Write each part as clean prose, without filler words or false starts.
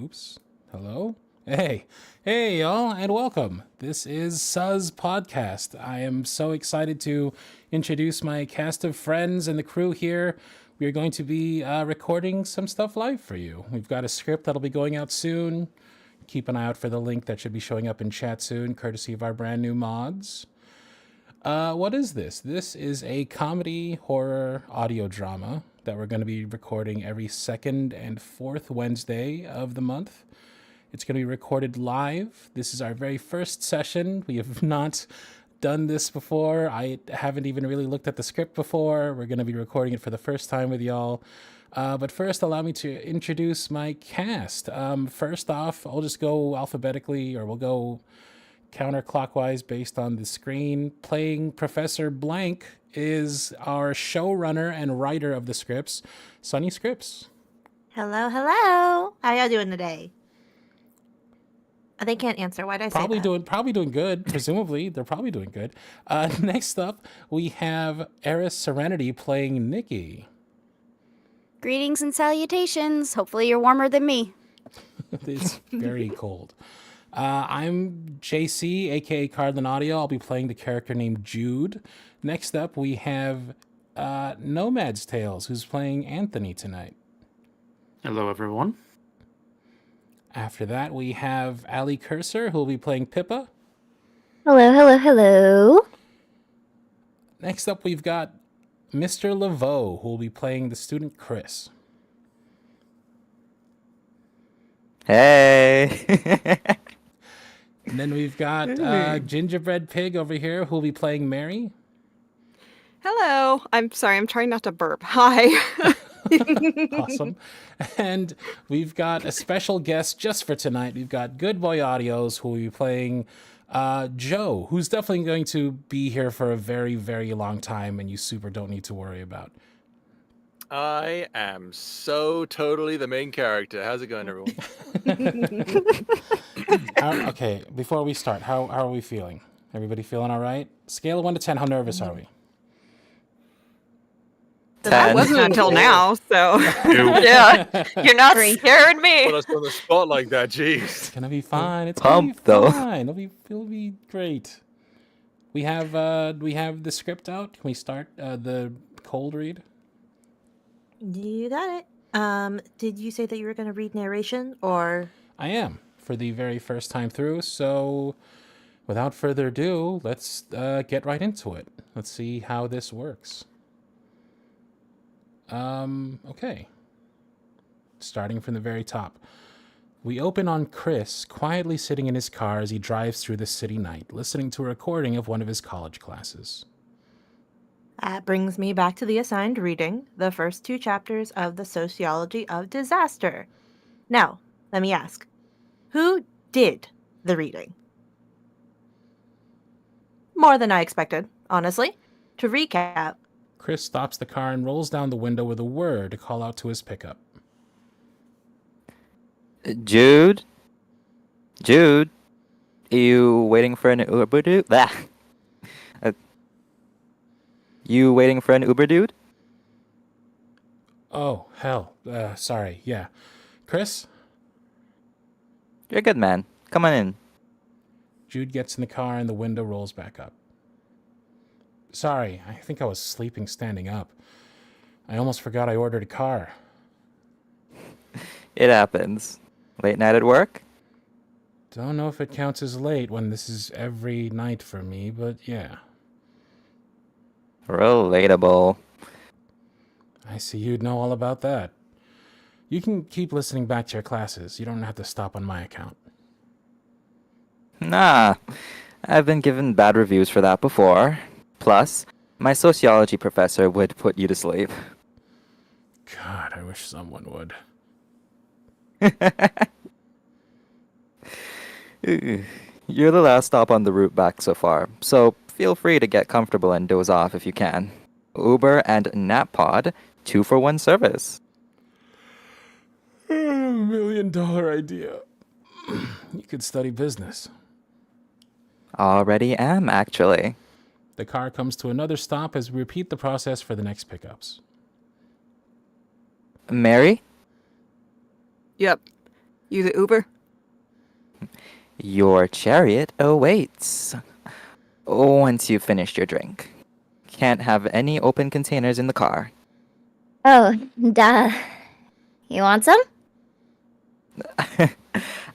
Oops. Hello? Hey, y'all, and welcome. This is SUZ Podcast. I am so excited to introduce my cast of friends and the crew here. We are going to be recording some stuff live for you. We've got a script that'll be going out soon. Keep an eye out for the link that should be showing up in chat soon, courtesy of our brand new mods. What is this? This is a comedy horror audio drama that we're going to be recording every second and fourth Wednesday of the month. It's going to be recorded live. This is our very first session. We have not done this before. I haven't even really looked at the script before. We're going to be recording it for the first time with y'all. But first, allow me to introduce my cast. First off, I'll just go alphabetically, or we'll go counterclockwise based on the screen. Playing Professor Blank is our showrunner and writer of the scripts, Sunny Scripps. Hello. How y'all doing today? They can't answer. Why'd I say that? Probably doing good. Presumably, they're probably doing good. Next up, we have Eris Serenity playing Nikki. Greetings and salutations. Hopefully you're warmer than me. It's very cold. I'm JC, aka Cardland Audio. I'll be playing the character named Jude. Next up, we have Nomad's Tales, who's playing Anthony tonight. Hello, everyone. After that, we have Ali Cursor, who will be playing Pippa. Hello. Next up, we've got Mr. Laveau, who will be playing the student Chris. Hey. And then we've got Gingerbread Pig over here, who will be playing Mary. Hello. I'm sorry. I'm trying not to burp. Hi. Awesome. And we've got a special guest just for tonight. We've got Good Boy Audios, who will be playing Joe, who's definitely going to be here for a very, very long time, and you super don't need to worry about. I am so totally the main character. How's it going, everyone? Okay, before we start, how are we feeling? Everybody feeling all right? Scale of 1 to 10, how nervous are we? That wasn't until now, so yeah, you're not scaring me. Put us on the spot like that, jeez. It's gonna be fine. It's Pumped, gonna be though. fine. It'll be great. We have the script out. Can we start the cold read? You got it. Did you say that you were going to read narration or? I am, for the very first time through. So, without further ado, let's get right into it. Let's see how this works. Okay. Starting from the very top. We open on Chris quietly sitting in his car as he drives through the city night, listening to a recording of one of his college classes. That brings me back to the assigned reading, the first 2 chapters of the Sociology of Disaster. Now, let me ask, who did the reading? More than I expected, honestly. To recap, Chris stops the car and rolls down the window with a word to call out to his pickup. Jude? Jude? Are you waiting for an Uber dude? You waiting for an Uber dude? Oh, hell. Sorry. Yeah. Chris? You're a good man. Come on in. Jude gets in the car and the window rolls back up. Sorry, I think I was sleeping standing up. I almost forgot I ordered a car. It happens. Late night at work? Don't know if it counts as late when this is every night for me, but yeah. Relatable. I see you'd know all about that. You can keep listening back to your classes. You don't have to stop on my account. Nah. I've been given bad reviews for that before. Plus, my sociology professor would put you to sleep. God, I wish someone would. You're the last stop on the route back so far, so feel free to get comfortable and doze off if you can. Uber and Nap Pod, 2-for-1 service. $1 million idea. You could study business. Already am, actually. The car comes to another stop as we repeat the process for the next pickups. Mary? Yep. You the Uber? Your chariot awaits. Once you've finished your drink. Can't have any open containers in the car. Oh, duh. You want some?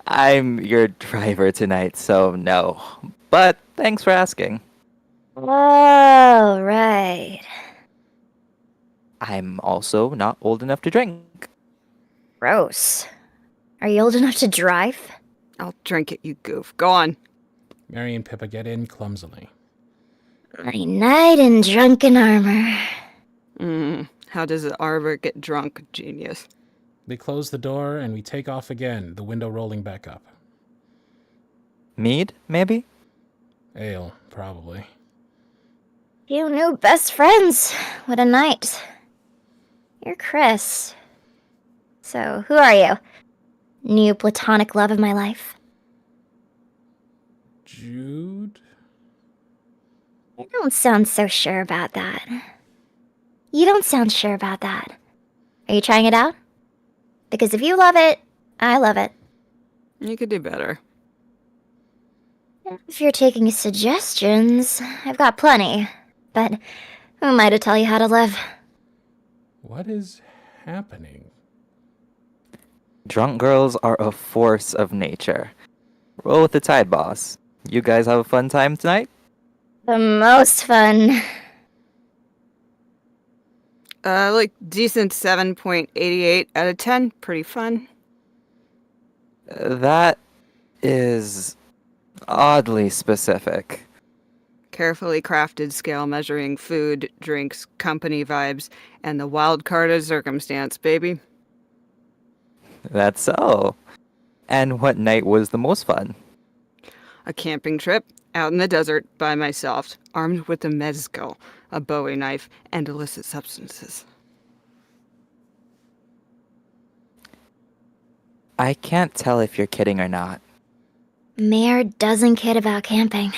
I'm your driver tonight, so no. But thanks for asking. Oh, right. I'm also not old enough to drink. Gross. Are you old enough to drive? I'll drink it, you goof. Go on. Mary and Pippa get in clumsily. My knight in drunken armor. How does the arbor get drunk, genius? They close the door and we take off again, the window rolling back up. Mead, maybe? Ale, probably. You new best friends. What a night. You're Chris. So, who are you? New platonic love of my life? Jude? You don't sound so sure about that. You don't sound sure about that. Are you trying it out? Because if you love it, I love it. You could do better. If you're taking suggestions, I've got plenty. But who am I to tell you how to live? What is happening? Drunk girls are a force of nature. Roll with the tide, boss. You guys have a fun time tonight? The most fun. Like decent 7.88 out of 10. Pretty fun. That is oddly specific. Carefully crafted scale measuring food, drinks, company vibes, and the wild card of circumstance, baby. That's so. And what night was the most fun? A camping trip out in the desert by myself, armed with a mezcal, a Bowie knife, and illicit substances. I can't tell if you're kidding or not. Mayor doesn't kid about camping.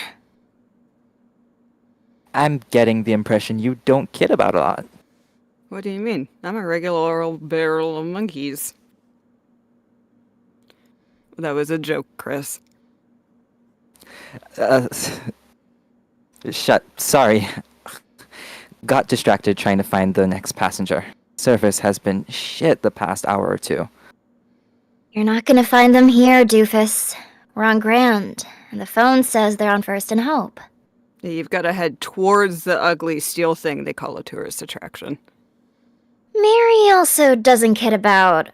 I'm getting the impression you don't kid about a lot. What do you mean? I'm a regular old barrel of monkeys. That was a joke, Chris. Sorry. Got distracted trying to find the next passenger. Service has been shit the past hour or two. You're not gonna find them here, doofus. We're on Grand, and the phone says they're on First and Hope. You've got to head towards the ugly steel thing they call a tourist attraction. Mary also doesn't kid about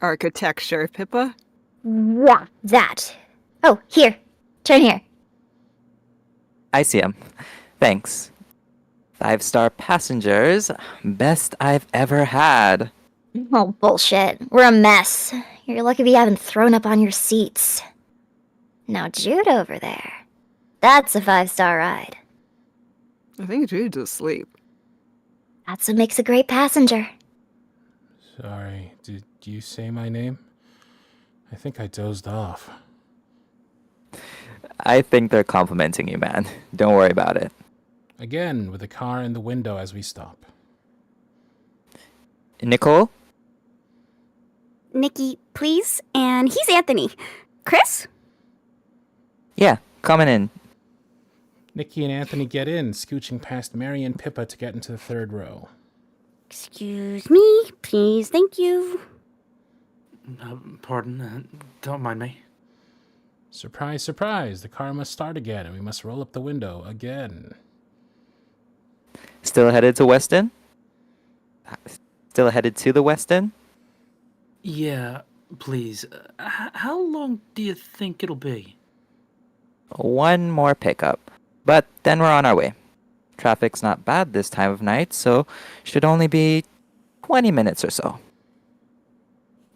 Architecture, Pippa? Yeah, that. Oh, here. Turn here. I see him. Thanks. 5-star passengers. Best I've ever had. Oh, bullshit. We're a mess. You're lucky we haven't thrown up on your seats. Now, Jude over there. That's a 5-star ride. I think Jude's asleep. That's what makes a great passenger. Sorry, did you say my name? I think I dozed off. I think they're complimenting you, man. Don't worry about it. Again, with the car in the window as we stop. Nicole? Nikki, please. And he's Anthony. Chris? Yeah, coming in. Nikki and Anthony get in, scooching past Mary and Pippa to get into the third row. Excuse me, please. Thank you. Pardon, don't mind me. Surprise, surprise, the car must start again and we must roll up the window again. Still headed to Weston? Still headed to the Weston? Yeah, please. How long do you think it'll be? One more pickup. But then we're on our way. Traffic's not bad this time of night, so should only be 20 minutes or so.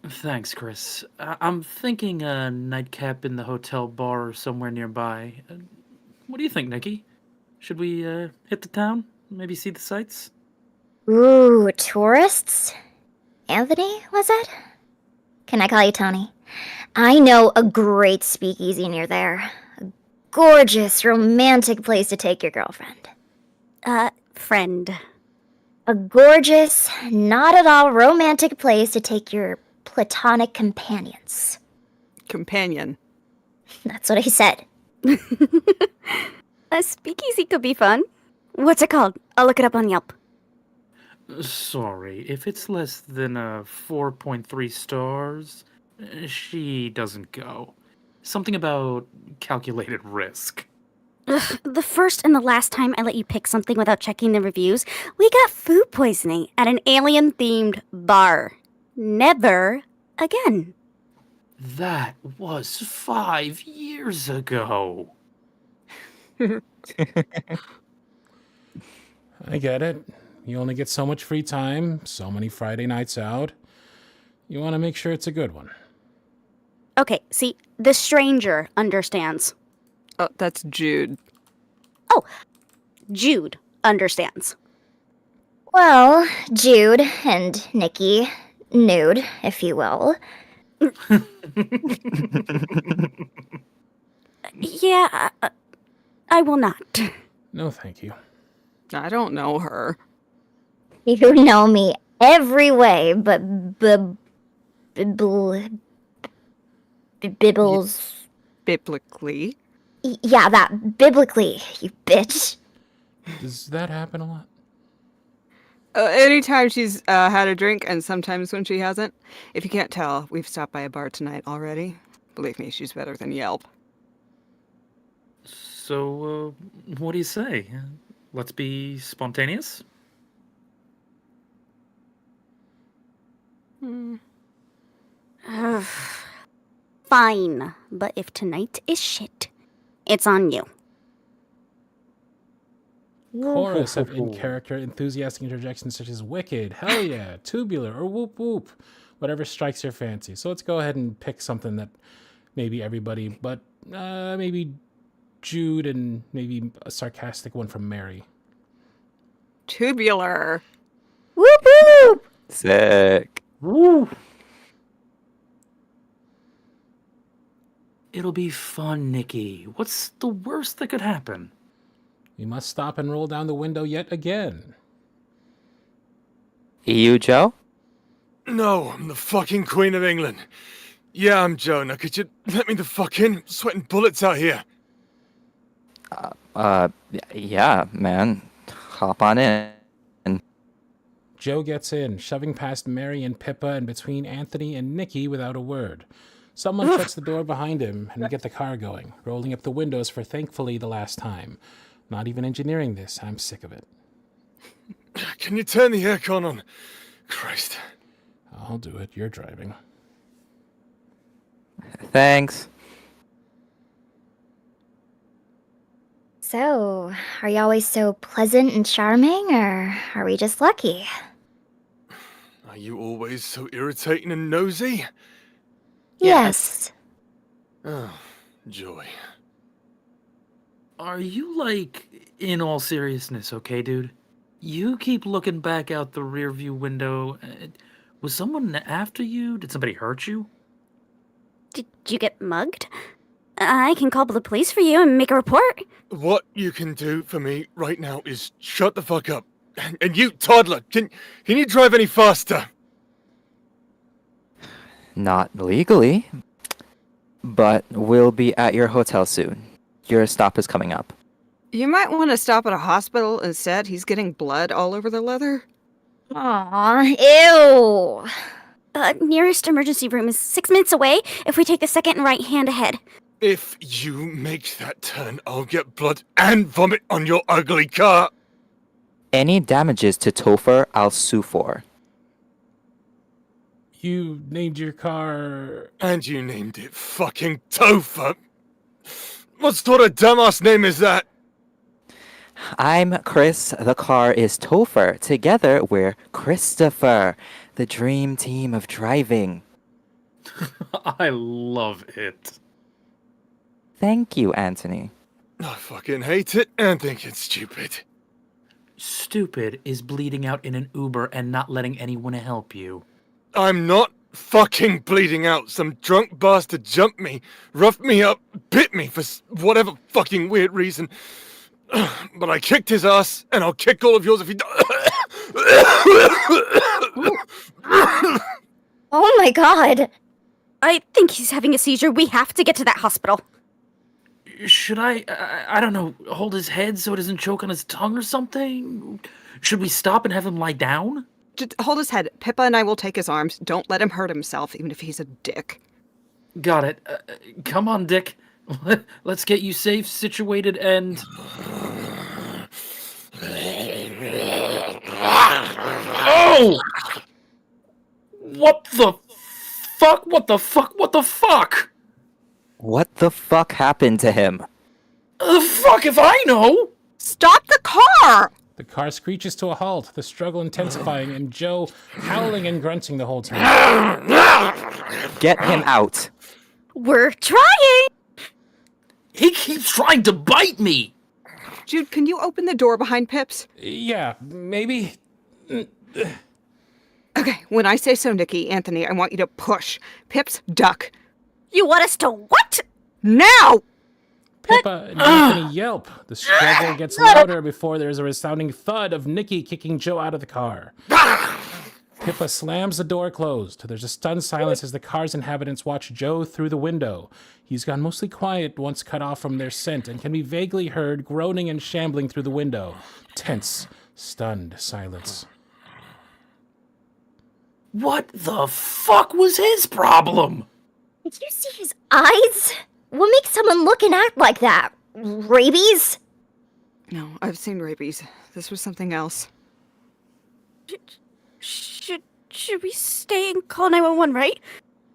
Thanks, Chris. I'm thinking a nightcap in the hotel bar or somewhere nearby. What do you think, Nikki? Should we hit the town? Maybe see the sights? Ooh, tourists? Anthony, was it? Can I call you Tony? I know a great speakeasy near there. A gorgeous, romantic place to take your girlfriend. Friend. A gorgeous, not at all romantic place to take your platonic companions. Companion. That's what I said. A speakeasy could be fun. What's it called? I'll look it up on Yelp. Sorry, if it's less than 4.3 stars, she doesn't go. Something about calculated risk. Ugh, the first and the last time I let you pick something without checking the reviews, we got food poisoning at an alien-themed bar. Never again. That was 5 years ago. I get it. You only get so much free time, so many Friday nights out. You want to make sure it's a good one. Okay, see, the stranger understands. Oh, that's Jude. Jude understands. Well, Jude and Nikki, nude, if you will. Yeah, I will not. No, thank you. I don't know her. You know me every way, but bibbles. Biblically. Yeah, that biblically, you bitch. Does that happen a lot? Anytime she's had a drink, and sometimes when she hasn't. If you can't tell, we've stopped by a bar tonight already. Believe me, she's better than Yelp. So, what do you say? Let's be spontaneous? Ugh. Fine, but if tonight is shit, it's on you. Chorus of in-character enthusiastic interjections such as wicked, hell yeah, tubular, or whoop whoop. Whatever strikes your fancy. So let's go ahead and pick something that maybe everybody, but maybe Jude and maybe a sarcastic one from Mary. Tubular. Whoop whoop! Sick. Woo! It'll be fun, Nikki. What's the worst that could happen? We must stop and roll down the window yet again. You, Joe? No, I'm the fucking Queen of England. Yeah, I'm Joe. Now, could you let me the fuck in? I'm sweating bullets out here. Yeah, man. Hop on in. Joe gets in, shoving past Mary and Pippa and between Anthony and Nikki without a word. Someone shuts the door behind him, and we get the car going, rolling up the windows for thankfully the last time. Not even engineering this. I'm sick of it. Can you turn the aircon on? Christ. I'll do it. You're driving. Thanks. So, are you always so pleasant and charming, or are we just lucky? Are you always so irritating and nosy? Yes. Oh, joy. Are you, like, in all seriousness, okay, dude? You keep looking back out the rearview window. Was someone after you? Did somebody hurt you? Did you get mugged? I can call the police for you and make a report. What you can do for me right now is shut the fuck up. And you, toddler, can you drive any faster? Not legally. But we'll be at your hotel soon. Your stop is coming up. You might want to stop at a hospital instead. He's getting blood all over the leather. Aw, ew. Nearest emergency room is 6 minutes away if we take the second and right hand ahead. If you make that turn, I'll get blood and vomit on your ugly car. Any damages to Topher, I'll sue for. You named your car... And you named it fucking Topher. What sort of dumbass name is that? I'm Chris, the car is Topher. Together, we're Christopher, the dream team of driving. I love it. Thank you, Anthony. I fucking hate it and think it's stupid. Stupid is bleeding out in an Uber and not letting anyone help you. I'm not fucking bleeding out. Some drunk bastard jumped me, roughed me up, bit me for whatever fucking weird reason. But I kicked his ass, and I'll kick all of yours if he Oh my god. I think he's having a seizure. We have to get to that hospital. Should I don't know, hold his head so it doesn't choke on his tongue or something? Should we stop and have him lie down? Just hold his head. Pippa and I will take his arms. Don't let him hurt himself, even if he's a dick. Got it. Come on, Dick. Let's get you safe, situated, and... Oh! What the fuck? What the fuck? What the fuck? What the fuck happened to him? The fuck if I know? Stop the car! The car screeches to a halt, the struggle intensifying, and Joe howling and grunting the whole time. Get him out. We're trying! He keeps trying to bite me! Jude, can you open the door behind Pips? Yeah, maybe. Okay, when I say so, Nikki, Anthony, I want you to push. Pips, duck. You want us to what? Now! Pippa and Anthony yelp. The struggle gets louder before there's a resounding thud of Nikki kicking Joe out of the car. Pippa slams the door closed. There's a stunned silence as the car's inhabitants watch Joe through the window. He's gone mostly quiet once cut off from their scent and can be vaguely heard groaning and shambling through the window. Tense, stunned silence. What the fuck was his problem? Did you see his eyes? What makes someone look and act like that? Rabies? No, I've seen rabies. This was something else. Should we stay and call 911, right?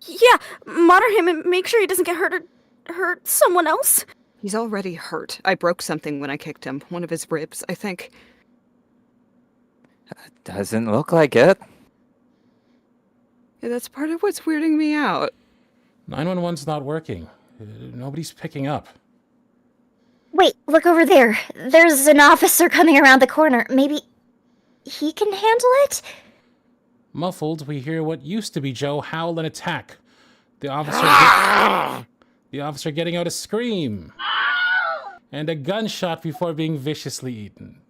Yeah, monitor him and make sure he doesn't get hurt or hurt someone else. He's already hurt. I broke something when I kicked him. One of his ribs, I think. Doesn't look like it. Yeah, that's part of what's weirding me out. 911's not working. Nobody's picking up. Wait, look over there. There's an officer coming around the corner. Maybe he can handle it? Muffled, we hear what used to be Joe howl and attack. The officer getting out a scream. And a gunshot before being viciously eaten.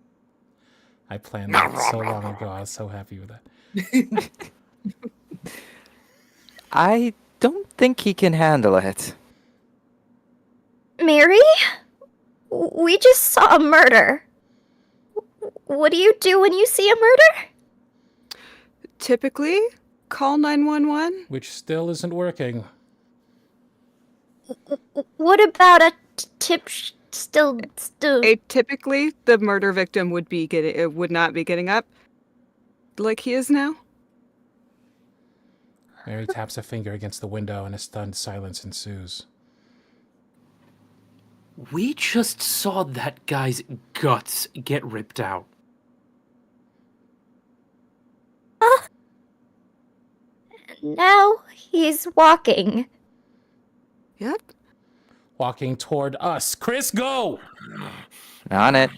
I planned that so long ago. I was so happy with that. I don't think he can handle it. Mary? We just saw a murder. What do you do when you see a murder? Typically, call 911. Which still isn't working. What about a tip still... Typically, the murder victim would not be getting up like he is now. Mary taps a finger against the window and a stunned silence ensues. We just saw that guy's guts get ripped out. Now he's walking. Yep. Walking toward us. Chris, go! On it.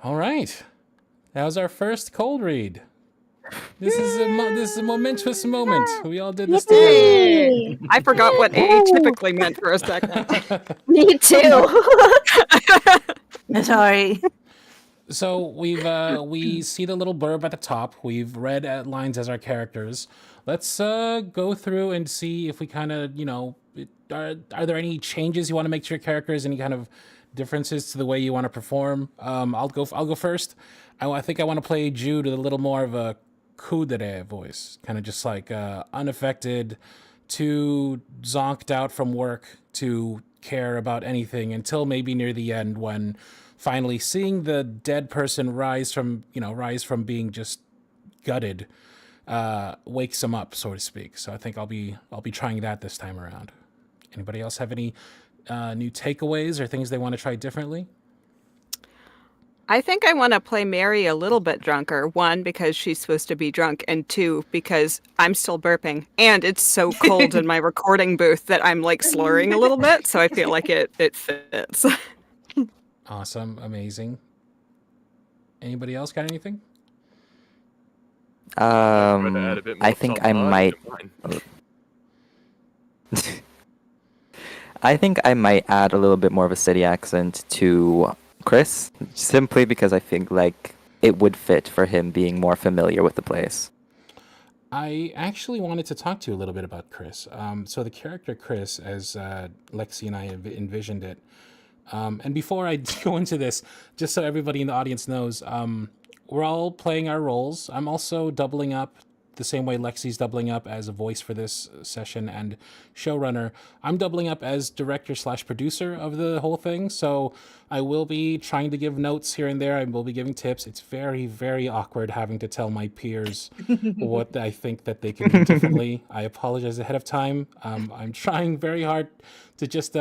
All right. That was our first cold read. This is a momentous moment. We all did this together. I forgot what A typically meant for a second. Me too. Sorry. So we see the little blurb at the top. We've read lines as our characters. Let's go through and see if we kind of, are there any changes you want to make to your characters? Any kind of differences to the way you want to perform? I'll go first. I think I want to play Jude with a little more of a kudere voice, kind of just like unaffected, too zonked out from work to care about anything until maybe near the end when finally seeing the dead person rise from being just gutted wakes him up, so to speak. So I think I'll be trying that this time around. Anybody else have any new takeaways or things they want to try differently? I think I want to play Mary a little bit drunker. 1, because she's supposed to be drunk, and 2, because I'm still burping. And it's so cold in my recording booth that I'm like slurring a little bit, so I feel like it fits. Awesome. Amazing. Anybody else got anything? I think I might. I think I might add a little bit more of a city accent to Chris, simply because I think like it would fit for him being more familiar with the place. I actually wanted to talk to you a little bit about Chris. So the character Chris, as Lexi and I have envisioned it, and before I go into this, just so everybody in the audience knows, we're all playing our roles. I'm also doubling up the same way Lexi's doubling up as a voice for this session and showrunner. I'm doubling up as director slash producer of the whole thing. So I will be trying to give notes here and there. I will be giving tips. It's very, very awkward having to tell my peers what I think that they can do differently. I apologize ahead of time. I'm trying very hard to just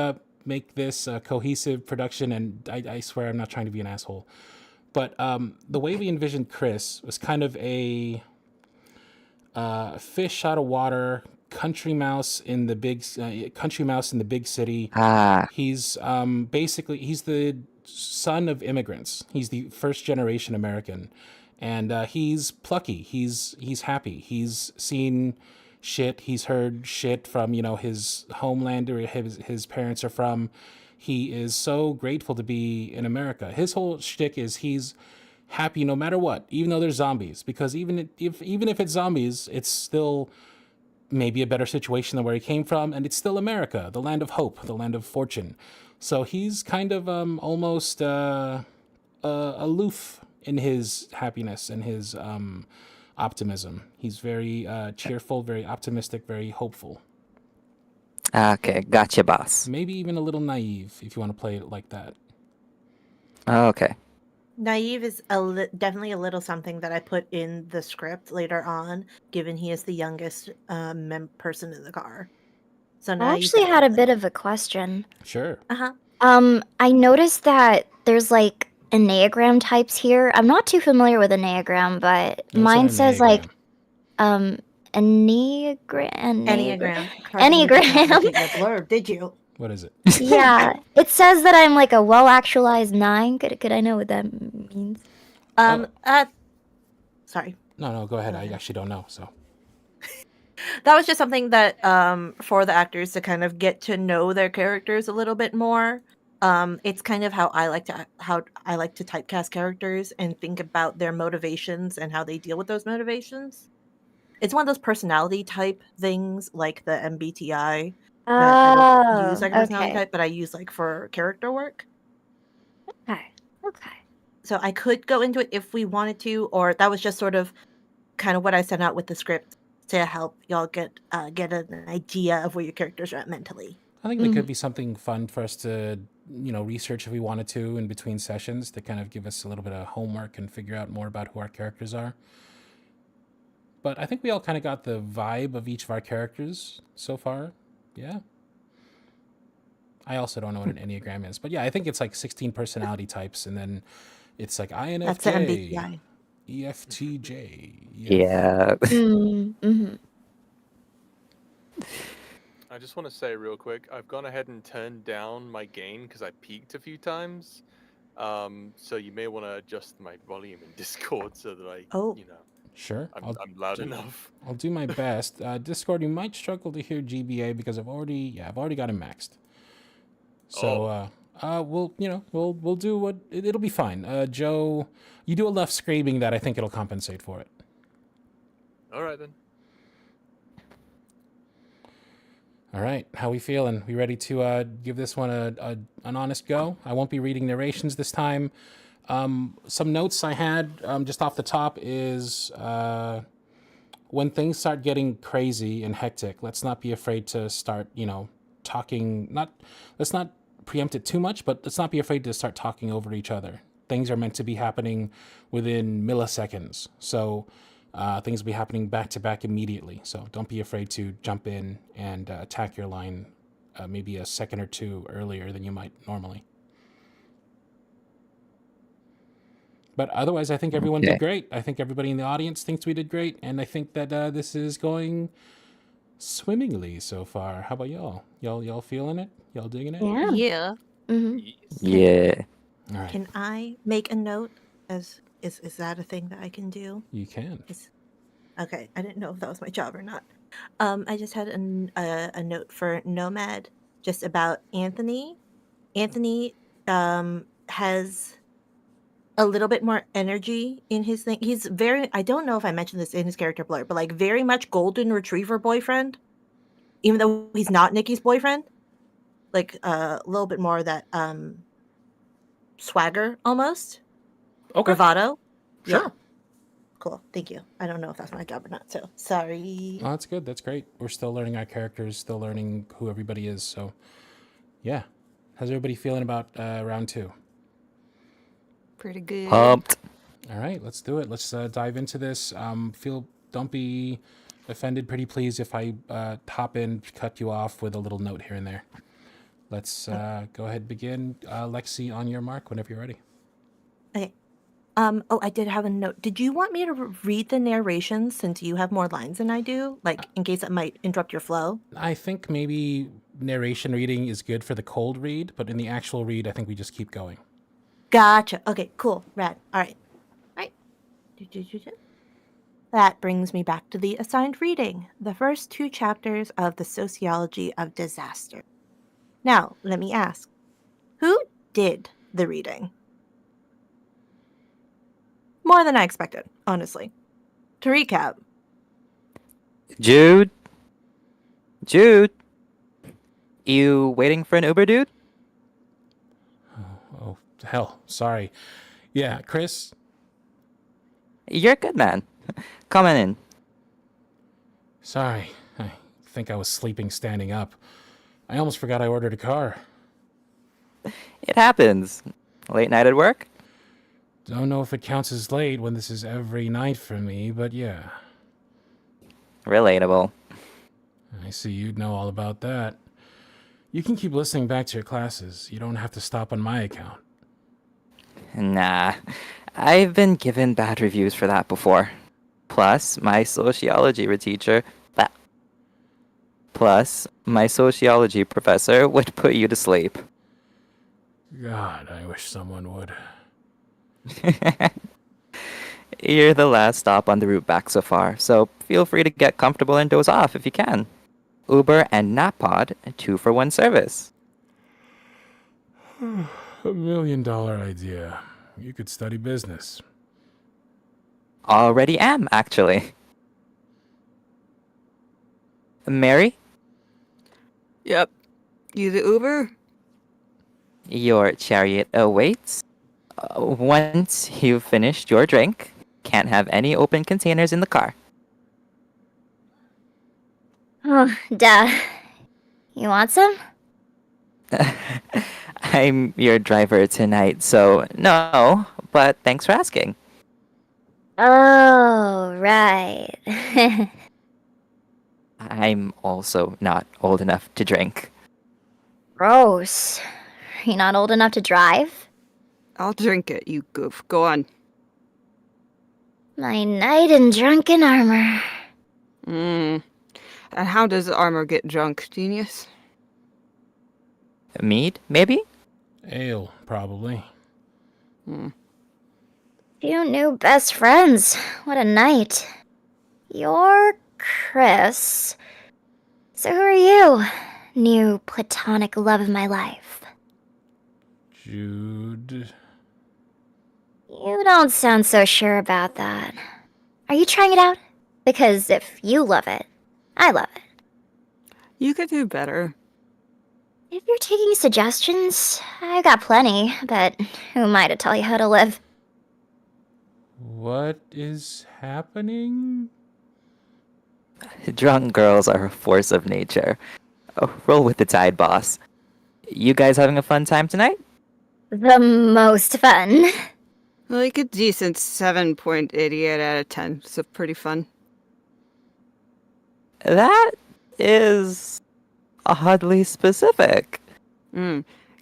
make this a cohesive production, and I swear I'm not trying to be an asshole. But the way we envisioned Chris was kind of a fish out of water, country mouse in the big city. Ah, He's basically he's the son of immigrants. He's the first generation American, and he's plucky. He's happy. He's seen shit. He's heard shit from his homeland or his parents are from. He is so grateful to be in America. His whole shtick is he's happy no matter what, even though there's zombies. Because even if it's zombies, it's still maybe a better situation than where he came from, and it's still America, the land of hope, the land of fortune. So he's kind of almost aloof in his happiness and his optimism. He's very cheerful, very optimistic, very hopeful. okay, gotcha, boss. Maybe even a little naive if you want to play it like that. Okay. Naive is definitely a little something that I put in the script later on, given he is the youngest person in the car. So I naive actually had a definitely. bit of a question. Sure. I noticed that there's like Enneagram types here. I'm not too familiar with Enneagram, but No, it's mine an says Enneagram. Enneagram. Enneagram. Carson, you did not look at your blurb, did you? What is it? Yeah, it says that I'm like a well-actualized 9. Could I know what that means? Sorry. No, go ahead. I actually don't know. So That was just something that for the actors to kind of get to know their characters a little bit more. It's kind of how I like to typecast characters and think about their motivations and how they deal with those motivations. It's one of those personality type things, like the MBTI. That I don't use like a personality okay. type, but I use like for character work. Okay. So I could go into it if we wanted to, or that was just sort of kind of what I sent out with the script to help y'all get an idea of where your characters are at mentally. I think that could be something fun for us to, research if we wanted to in between sessions to kind of give us a little bit of homework and figure out more about who our characters are. But I think we all kind of got the vibe of each of our characters so far. Yeah. I also don't know what an Enneagram is, but yeah, I think it's like 16 personality types, and then it's like That's the INFJ, MBTI. EFTJ. Yeah. Mm-hmm. I just want to say real quick, I've gone ahead and turned down my gain because I peaked a few times. So you may want to adjust my volume in Discord so that Oh. Sure. I'm loud enough. I'll do my best. Discord, you might struggle to hear GBA because I've already got him maxed. So we'll do what it'll be fine. Joe, you do enough screaming that I think it'll compensate for it. All right then. All right, how we feeling? We ready to give this one an honest go? I won't be reading narrations this time. Some notes I had just off the top is when things start getting crazy and hectic, let's not be afraid to start, talking. Let's not preempt it too much, but let's not be afraid to start talking over each other. Things are meant to be happening within milliseconds. So things will be happening back to back immediately. So don't be afraid to jump in and attack your line maybe a second or two earlier than you might normally. But otherwise, I think everyone did great. I think everybody in the audience thinks we did great. And I think that this is going swimmingly so far. How about y'all? Y'all feeling it? Y'all digging it? Yeah. Yeah. Mm-hmm. Yeah. All right. Can I make a note? Is that a thing that I can do? You can. Okay, I didn't know if that was my job or not. I just had a note for Nomad, just about Anthony. Anthony has a little bit more energy in his thing. He's very, I don't know if I mentioned this in his character blurb, but like very much golden retriever boyfriend, even though he's not Nikki's boyfriend. Like a little bit more of that swagger almost. Okay. Bravado. Sure. Yeah. Cool. Thank you. I don't know if that's my job or not, so sorry. Oh, that's good. That's great. We're still learning our characters, still learning who everybody is. So, yeah. How's everybody feeling about round 2? Pretty good. Pumped. All right, let's do it. Let's dive into this. Don't be offended, pretty please, if I hop in, cut you off with a little note here and there. Let's go ahead and begin. Lexi, on your mark, whenever you're ready. Okay. Oh, I did have a note. Did you want me to read the narration since you have more lines than I do? Like, in case it might interrupt your flow? I think maybe narration reading is good for the cold read, but in the actual read, I think we just keep going. Gotcha. Okay, cool. Rad. All right. All right. That brings me back to the assigned reading, the first 2 chapters of the Sociology of Disaster. Now, let me ask, who did the reading? More than I expected, honestly. To recap, Jude? Jude? You waiting for an Uber, dude? Oh, hell, sorry. Yeah, Chris? You're a good man. Come on in. Sorry. I think I was sleeping standing up. I almost forgot I ordered a car. It happens. Late night at work? Don't know if it counts as late when this is every night for me, but yeah. Relatable. I see you'd know all about that. You can keep listening back to your classes. You don't have to stop on my account. Nah. I've been given bad reviews for that before. Plus, my sociology professor would put you to sleep. God, I wish someone would. You're the last stop on the route back so far, so feel free to get comfortable and doze off if you can. Uber and NapPod, 2-for-1 service. $1 million idea. You could study business. Already am, actually. Mary, Yep. You the Uber? your chariot awaits. Once you've finished your drink, can't have any open containers in the car. Oh, duh. You want some? I'm your driver tonight, so no, but thanks for asking. Oh, right. I'm also not old enough to drink. Gross. Are you not old enough to drive? I'll drink it, you goof. Go on. My knight in drunken armor. And how does armor get drunk, genius? Mead, maybe? Ale, probably. Two new best friends. What a night. You're Chris. So who are you? New platonic love of my life. Jude. You don't sound so sure about that. Are you trying it out? Because if you love it, I love it. You could do better. If you're taking suggestions, I got plenty, but who am I to tell you how to live? What is happening? Drunk girls are a force of nature. Oh, roll with the tide, boss. You guys having a fun time tonight? The most fun. Like a decent 7.88 out of 10. So pretty fun. That is oddly specific.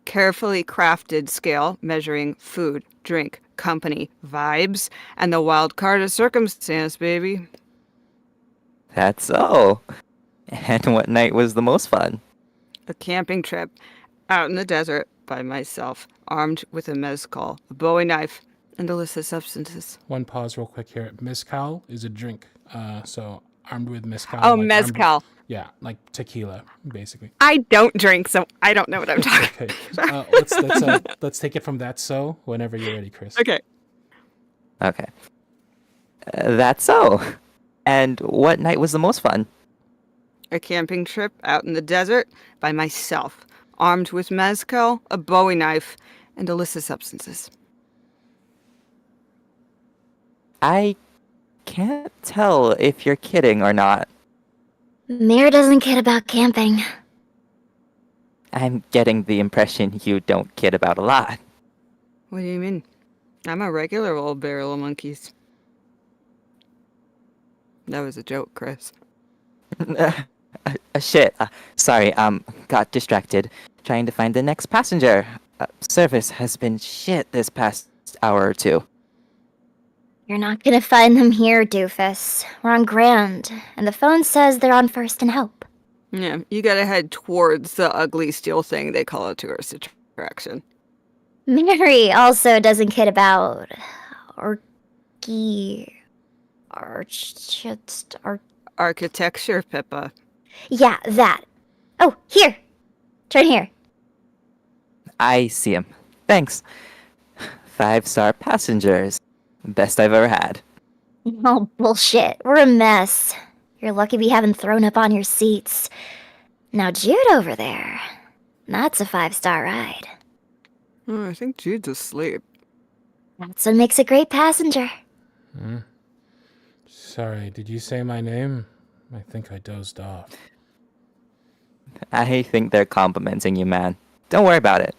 Carefully crafted scale measuring food, drink, company, vibes, and the wild card of circumstance, baby. That's so. And what night was the most fun? A camping trip out in the desert by myself, armed with a mezcal, a Bowie knife, and illicit substances. One pause real quick here. Mezcal is a drink. So armed with mezcal. Oh, like mezcal. Yeah, like tequila, basically. I don't drink, so I don't know what I'm talking Okay, about. let's take it from that. So whenever you're ready, Chris. Okay. Okay. That's so. And what night was the most fun? A camping trip out in the desert by myself, armed with mezcal, a Bowie knife, and illicit substances. I can't tell if you're kidding or not. Mir doesn't kid about camping. I'm getting the impression you don't kid about a lot. What do you mean? I'm a regular old barrel of monkeys. That was a joke, Chris. Shit. Sorry, got distracted. Trying to find the next passenger. Service has been shit this past hour or two. You're not gonna find them here, doofus. We're on Grand, and the phone says they're on First and Hope. Yeah, you gotta head towards the ugly steel thing they call a tourist attraction. Mary also doesn't kid about Architecture, Pippa. yeah, that. Oh, here. Turn here. I see him. Thanks. 5-star passengers. Best I've ever had. Oh, bullshit. We're a mess. You're lucky we haven't thrown up on your seats. Now, Jude over there. That's a 5-star ride. Oh, I think Jude's asleep. That's what makes a great passenger. Sorry, did you say my name? I think I dozed off. I think they're complimenting you, man. Don't worry about it.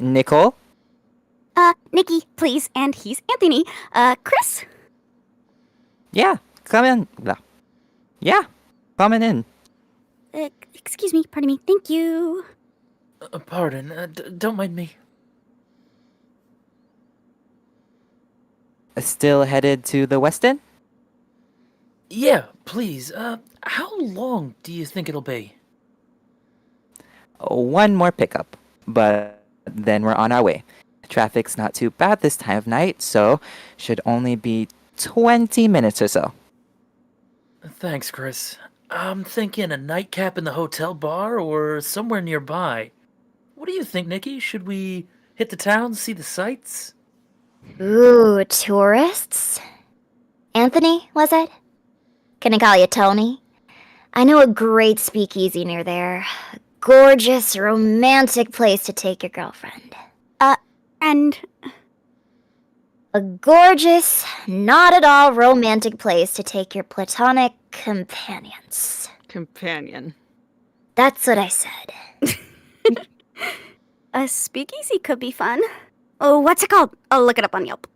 Nicole? Nikki, please, and he's Anthony. Chris? Yeah, come in. Yeah, coming in. Excuse me, pardon me, thank you. Pardon, don't mind me. Still headed to the West End? Yeah, please. How long do you think it'll be? One more pickup, but then we're on our way. Traffic's not too bad this time of night, so should only be 20 minutes or so. Thanks, Chris. I'm thinking a nightcap in the hotel bar or somewhere nearby. What do you think, Nikki? Should we hit the town, see the sights? Ooh, tourists? Anthony, was it? Can I call you Tony? I know a great speakeasy near there. Gorgeous, romantic place to take your girlfriend. And A gorgeous, not at all romantic place to take your platonic companions. Companion. That's what I said. a speakeasy could be fun. Oh, what's it called? I'll look it up on Yelp.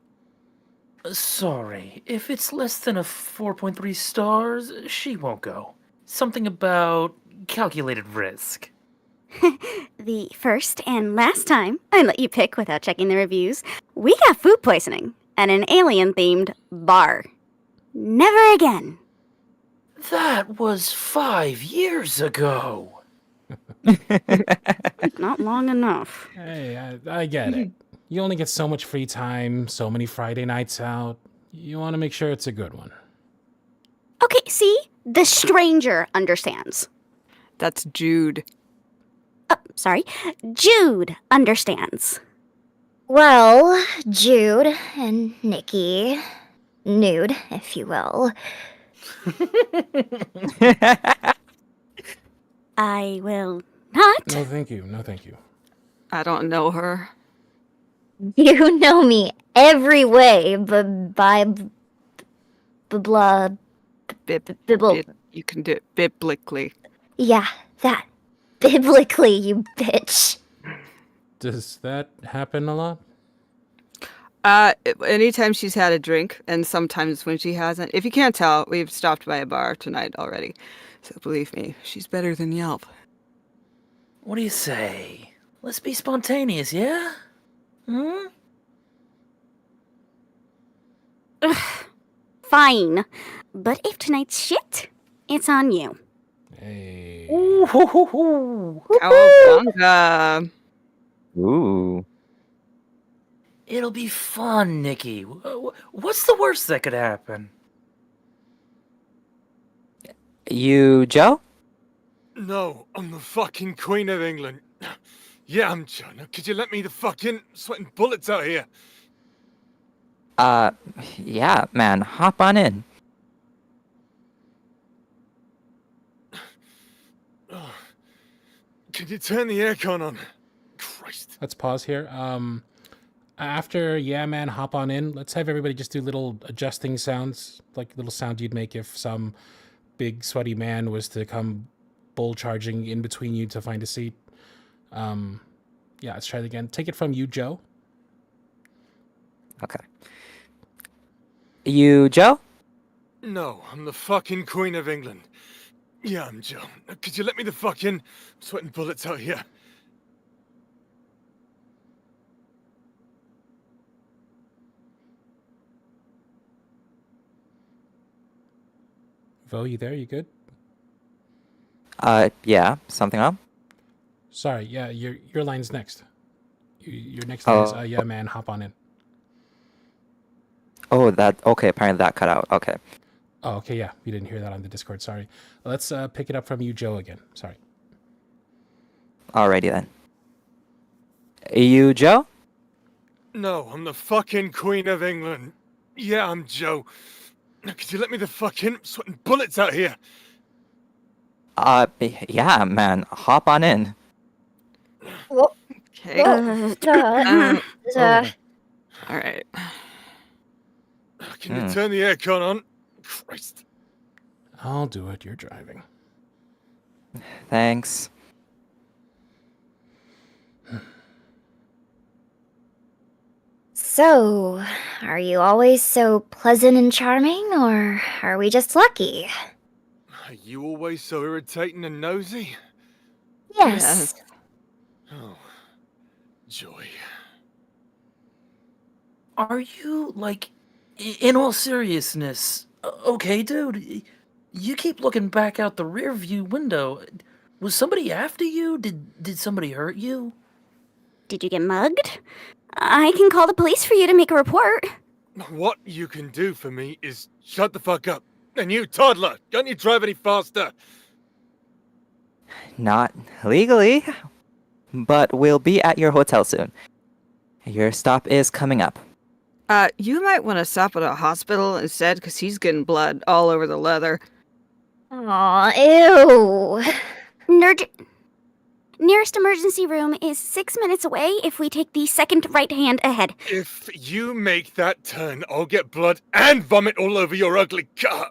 Sorry, if it's less than a 4.3 stars, she won't go. Something about calculated risk. The first and last time I let you pick without checking the reviews, we got food poisoning at an alien-themed bar. Never again. That was 5 years ago. Not long enough. Hey, I get it. You only get so much free time, so many Friday nights out. You want to make sure it's a good one. Okay, see? The stranger understands. That's Jude. Sorry. Jude understands. Well, Jude and Nikki, nude, if you will. I will not. No, thank you. No, thank you. I don't know her. You know me every way, blah. You can do it biblically. Yeah, that. Biblically, you bitch. Does that happen a lot? Anytime she's had a drink, and sometimes when she hasn't. If you can't tell, we've stopped by a bar tonight already. So believe me, she's better than Yelp. What do you say? Let's be spontaneous, yeah? Fine. But if tonight's shit, it's on you. Hey. Cowabunga. Ooh. It'll be fun, Nikki. What's the worst that could happen? You Joe? No, I'm the fucking Queen of England. Yeah, I'm Joe. Now, could you let me the fucking sweating bullets out here? Yeah, man, hop on in. Can you turn the aircon on? Christ. Let's pause here. After Yeah Man hop on in, let's have everybody just do little adjusting sounds, like little sound you'd make if some big sweaty man was to come bull charging in between you to find a seat. Yeah, let's try it again. Take it from you, Joe. Okay. You Joe? No, I'm the fucking Queen of England. Yeah, I'm Joe. Now, could you let me the fucking sweating bullets out here? Vo, you there? You good? Yeah, something up? Sorry, yeah, your line's next. Your next line is Oh. Yeah Man hop on in. Oh, okay, apparently that cut out. Okay. Oh, okay, yeah, we didn't hear that on the Discord. Sorry. Let's pick it up from you, Joe, again. Sorry. Alrighty then. You Joe? No, I'm the fucking Queen of England. Yeah, I'm Joe. Now, could you let me the fucking sweating bullets out here? Yeah, man, hop on in. Okay. Uh, All right. Can you turn the aircon on? Christ. I'll do it. You're driving. Thanks. So, are you always so pleasant and charming, or are we just lucky? Are you always so irritating and nosy? Yes. Oh, joy. Are you, like, in all seriousness, okay, dude? You keep looking back out the rear view window. Was somebody after you? Did somebody hurt you? Did you get mugged? I can call the police for you to make a report. What you can do for me is shut the fuck up. And you, toddler, can't you drive any faster? Not legally, but we'll be at your hotel soon. Your stop is coming up. You might want to stop at a hospital instead, because he's getting blood all over the leather. Aw, ew. Nearest emergency room is 6 minutes away if we take the second right hand ahead. If you make that turn, I'll get blood and vomit all over your ugly car.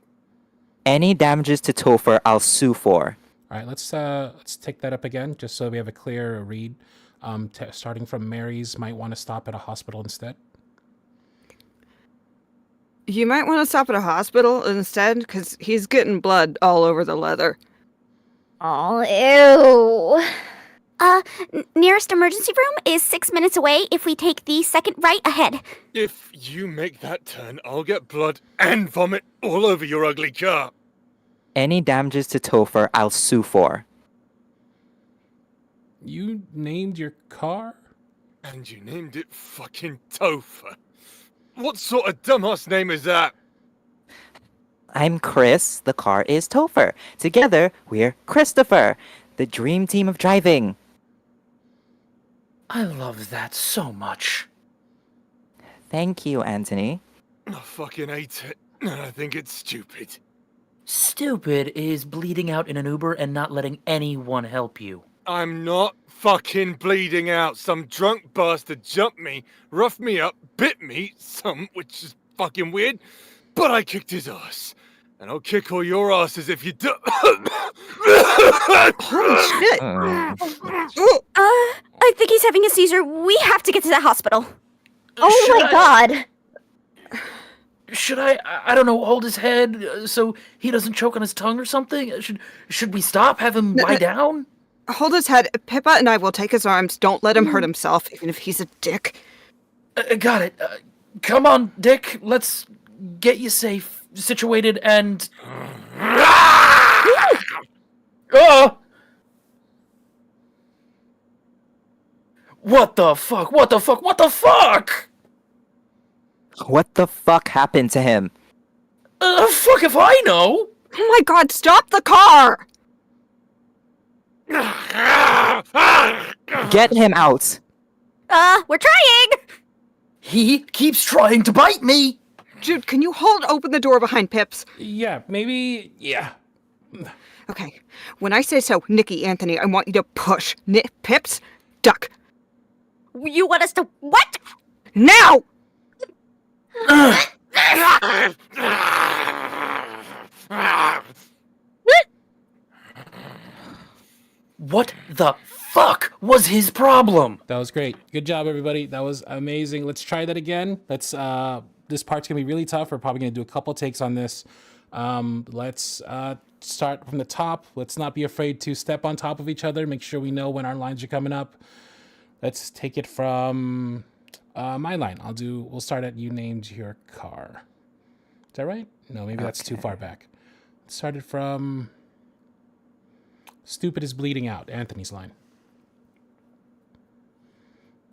Any damages to Topher, I'll sue for. All right, let's take that up again, just so we have a clear read. Starting from Mary's, might want to stop at a hospital instead. You might want to stop at a hospital instead, because he's getting blood all over the leather. Aw, ew. Nearest emergency room is 6 minutes away if we take the second right ahead. If you make that turn, I'll get blood and vomit all over your ugly car. Any damages to Topher, I'll sue for. You named your car? And you named it fucking Topher. What sort of dumbass name is that? I'm Chris, the car is Topher. Together, we're Christopher, the dream team of driving. I love that so much. Thank you, Anthony. I fucking hate it, and I think it's stupid. Stupid is bleeding out in an Uber and not letting anyone help you. I'm not fucking bleeding out. Some drunk bastard jumped me, roughed me up, bit me, which is fucking weird, but I kicked his ass. And I'll kick all your asses if you do. Holy shit! I think he's having a seizure. We have to get to the hospital. Oh my god. Should I don't know, hold his head so he doesn't choke on his tongue or something? Should we stop? Have him lie down? Hold his head. Pippa and I will take his arms. Don't let him hurt himself, even if he's a dick. Got it. Come on, Dick. Let's get you safe, situated, and... Oh! What the fuck? What the fuck? What the fuck? What the fuck happened to him? Fuck if I know! Oh my god, stop the car! Get him out. We're trying! He keeps trying to bite me! Jude, can you hold open the door behind Pips? Yeah, maybe. Yeah. Okay. When I say so, Nikki, Anthony, I want you to push. Pips, duck. You want us to what? Now! What the fuck was his problem? That was great. Good job, everybody. That was amazing. Let's try that again. Let's. This part's gonna be really tough. We're probably gonna do a couple takes on this. Let's start from the top. Let's not be afraid to step on top of each other. Make sure we know when our lines are coming up. Let's take it from my line. We'll start at you named your car. Is that right? No, maybe that's too far back. Let's start it from Stupid is bleeding out. Anthony's line.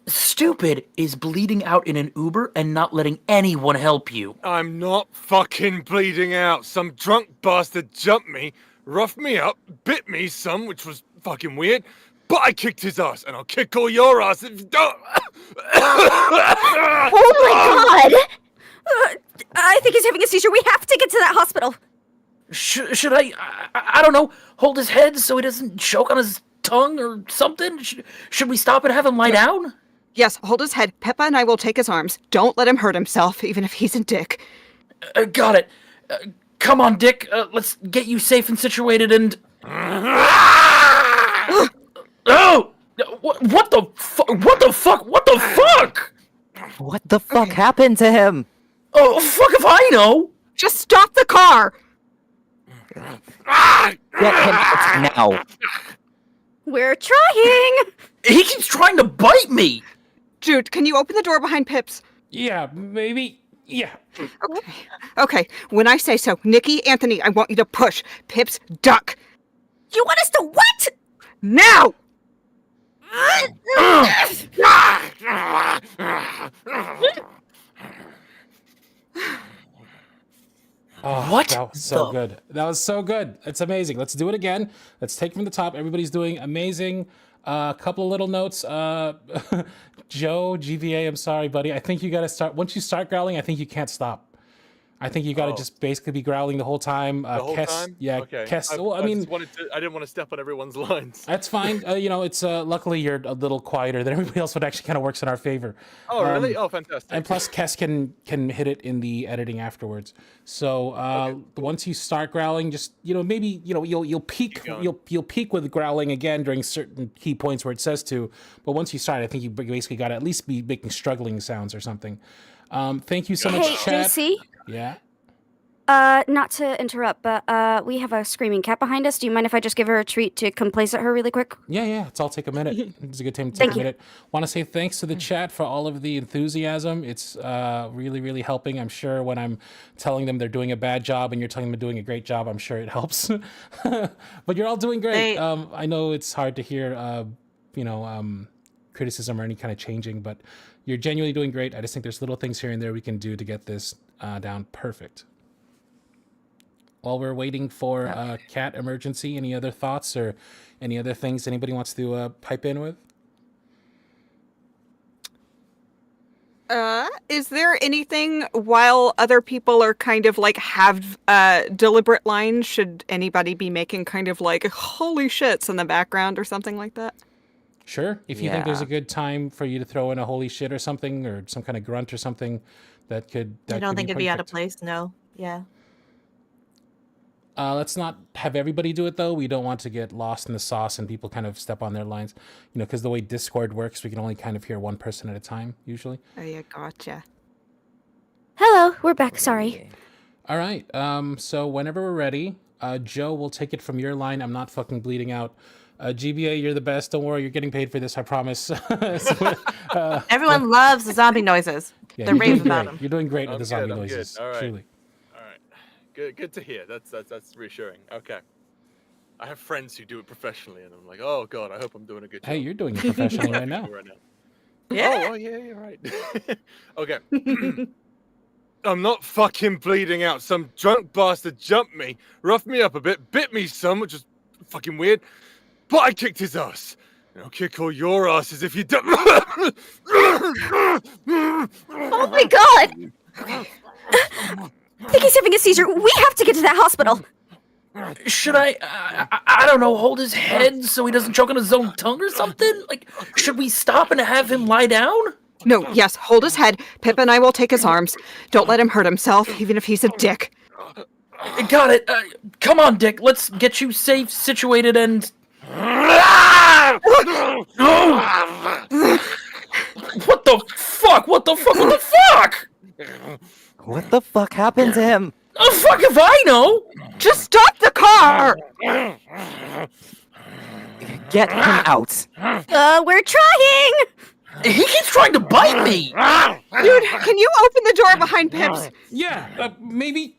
Stupid is bleeding out in an Uber and not letting anyone help you. I'm not fucking bleeding out. Some drunk bastard jumped me, roughed me up, bit me some, which was fucking weird, but I kicked his ass, and I'll kick all your ass if you don't. Oh my god! I think he's having a seizure. We have to get to that hospital. Should I don't know, hold his head so he doesn't choke on his tongue or something? Should we stop and have him lie down? Yes, hold his head. Peppa and I will take his arms. Don't let him hurt himself, even if he's a dick. Got it. Come on, Dick. Let's get you safe and situated and... Oh! What the fuck? What the fuck? What the fuck? What the fuck happened to him? Oh, fuck if I know! Just stop the car! Get him out now. We're trying! He keeps trying to bite me! Jude, can you open the door behind Pips? Yeah, maybe. Yeah. Okay, when I say so, Nikki, Anthony, I want you to push. Pips, duck. You want us to what? Now! Oh, What that was so the- good. That was so good. It's amazing. Let's do it again. Let's take from the top. Everybody's doing amazing. A couple of little notes. Joe, GVA, I'm sorry, buddy. I think you got to start. Once you start growling, I think you can't stop. I think you got to just basically be growling the whole time. The whole time? Yeah, Okay. Kess. Well, I I mean, just I didn't want to step on everyone's lines. that's fine. It's luckily you're a little quieter than everybody else, but actually kind of works in our favor. Oh, really? Oh, fantastic. And plus, Kess can hit it in the editing afterwards. So once you start growling, just maybe you'll peak you'll peak with growling again during certain key points where it says to. But once you start, I think you basically got to at least be making struggling sounds or something. Thank you so much, Hey, chat. JC? Yeah. Not to interrupt, but we have a screaming cat behind us. Do you mind if I just give her a treat to come place at her really quick? Yeah. It's all take a minute. It's a good time to take Thank a you. minute. Want to say thanks to the chat for all of the enthusiasm. It's really, really helping. I'm sure when I'm telling them they're doing a bad job and you're telling them they're doing a great job, I'm sure it helps. But you're all doing great. I know it's hard to hear, criticism or any kind of changing, but you're genuinely doing great. I just think there's little things here and there we can do to get this down perfect. While we're waiting for cat emergency, any other thoughts or any other things anybody wants to pipe in with? Is there anything while other people are kind of like have deliberate lines? Should anybody be making kind of like holy shits in the background or something like that? Sure. If you think there's a Yeah. good time for you to throw in a holy shit or something or some kind of grunt or something that could. I don't think it'd be out of perfect. place. No. Yeah. Let's not have everybody do it though. We don't want to get lost in the sauce and people kind of step on their lines, because the way Discord works, we can only kind of hear one person at a time usually. Oh yeah, gotcha. Hello, we're back. Sorry. All right. So whenever we're ready, Joe will take it from your line. I'm not fucking bleeding out. GBA, you're the best. Don't worry, you're getting paid for this. I promise. Everyone loves the zombie noises. Yeah, They're you're doing raving about great. them. You're doing great with I'm the zombie good, I'm good. noises. All right. Truly. All right. Good to hear. That's reassuring. Okay. I have friends who do it professionally, and I'm like, oh god, I hope I'm doing a good job. Hey, you're doing it professionally right now. Yeah. Yeah. Oh, yeah, you're right. Okay. I'm not fucking bleeding out. Some drunk bastard jumped me, roughed me up a bit, bit me some, which is fucking weird. But I kicked his ass. And I'll kick all your asses if you don't. Oh my god! Nicky's having a seizure. We have to get to that hospital. Should I don't know, hold his head so he doesn't choke on his own tongue or something? Like, should we stop and have him lie down? No, yes, hold his head. Pip and I will take his arms. Don't let him hurt himself, even if he's a dick. Got it. Come on, Dick. Let's get you safe, situated, and... What the fuck? What the fuck? What the fuck? What the fuck happened to him? Oh, fuck if I know! Just stop the car! Get him out. We're trying! He keeps trying to bite me! Dude, can you open the door behind Pips? Yeah, maybe.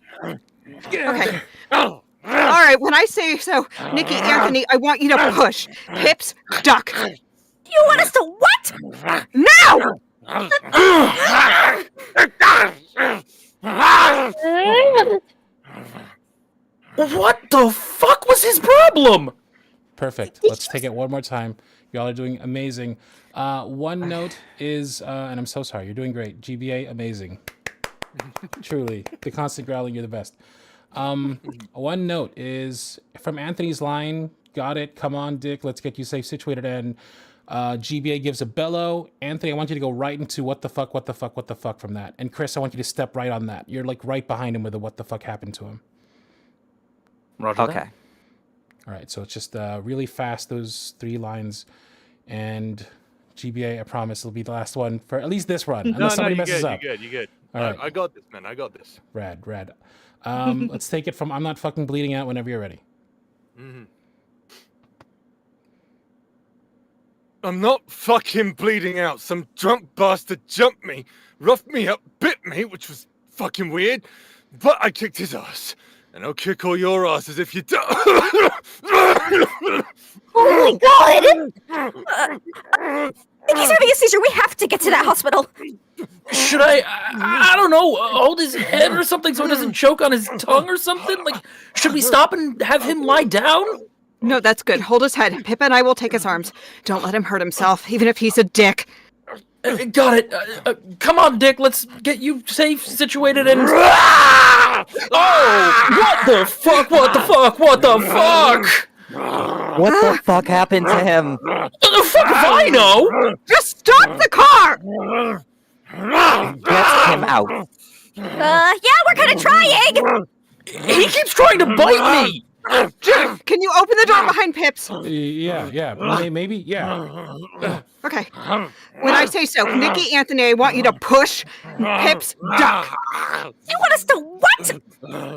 Okay. All right, when I say so, Nikki, Anthony, I want you to push. Pips, duck. You want us to what? Now! What the fuck was his problem? Perfect. Let's take it one more time. Y'all are doing amazing. One note is, and I'm so sorry, you're doing great. GBA, amazing. Truly. The constant growling, you're the best. One note is from Anthony's line, got it, come on, Dick, let's get you safe situated, and GBA gives a bellow. Anthony, I want you to go right into what the fuck from that. And Chris, I want you to step right on that. You're like right behind him with the what the fuck happened to him. Roger Okay. that. All right, so it's just really fast, those 3 lines. And GBA, I promise, it'll be the last one for at least this run, unless somebody messes up. You're good. All right. I got this, man. I got this. Rad. Let's take it from I'm not fucking bleeding out whenever you're ready. Mm-hmm. I'm not fucking bleeding out. Some drunk bastard jumped me, roughed me up, bit me, which was fucking weird. But I kicked his ass. And I'll kick all your asses if you don't. Oh my god! Nicky's having a seizure. We have to get to that hospital. Should I don't know, hold his head or something so he doesn't choke on his tongue or something? Like, should we stop and have him lie down? No, that's good. Hold his head. Pip and I will take his arms. Don't let him hurt himself, even if he's a dick. Got it. Come on, Dick. Let's get you safe, situated, and... Oh! What the fuck? What the fuck? What the fuck? What the fuck happened to him? The fuck if I know? Just stop the car! Get him out. Yeah, we're kind of trying! He keeps trying to bite me! Can you open the door behind Pips? Yeah, maybe, yeah. Okay. When I say so, Nikki, Anthony, I want you to push Pips, duck. You want us to what?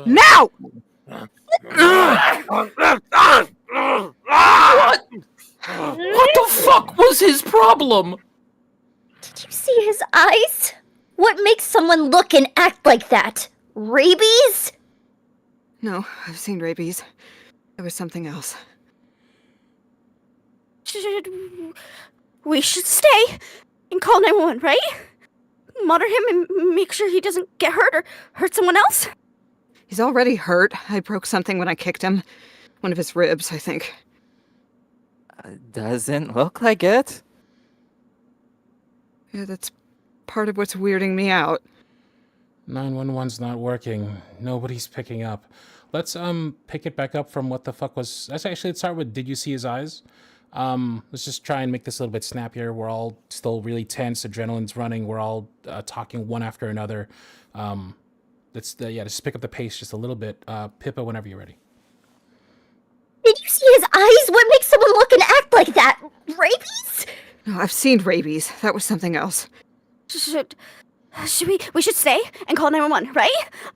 Now! What the fuck was his problem? Did you see his eyes? What makes someone look and act like that? Rabies? No, I've seen rabies. It was something else. We should stay and call 911, right? Monitor him and make sure he doesn't get hurt or hurt someone else? He's already hurt. I broke something when I kicked him. One of his ribs, I think. Doesn't look like it. Yeah, that's part of what's weirding me out. 911's not working. Nobody's picking up. Let's pick it back up from what the fuck was. Let's start with did you see his eyes? Let's just try and make this a little bit snappier. We're all still really tense. Adrenaline's running. We're all talking one after another. Let's just pick up the pace just a little bit. Pippa, whenever you're ready. Did you see his eyes? What makes someone look and act like that? Rabies? No, I've seen rabies. That was something else. Should we should stay and call 911, right?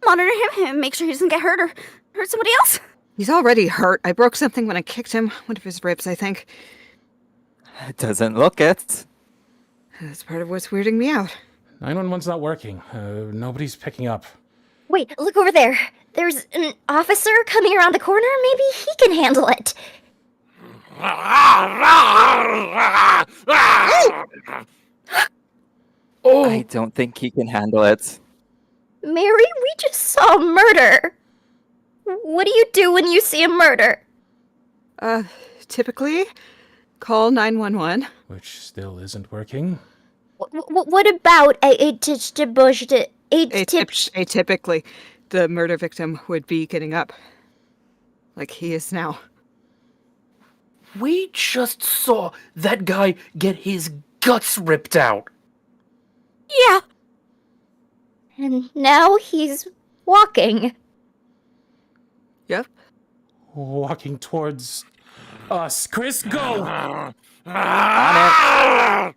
Monitor him and make sure he doesn't get hurt or hurt somebody else? He's already hurt. I broke something when I kicked him. One of his ribs, I think. Doesn't look it. That's part of what's weirding me out. 911's not working. Nobody's picking up. Wait, look over there. There's an officer coming around the corner. Maybe he can handle it. Oh, I don't think he can handle it. Mary, we just saw a murder. What do you do when you see a murder? Typically, call 911. Which still isn't working. What about Atypically, the murder victim would be getting up. Like he is now. We just saw that guy get his guts ripped out. Yeah. And now he's walking. Yep. Walking towards us. Chris, go! On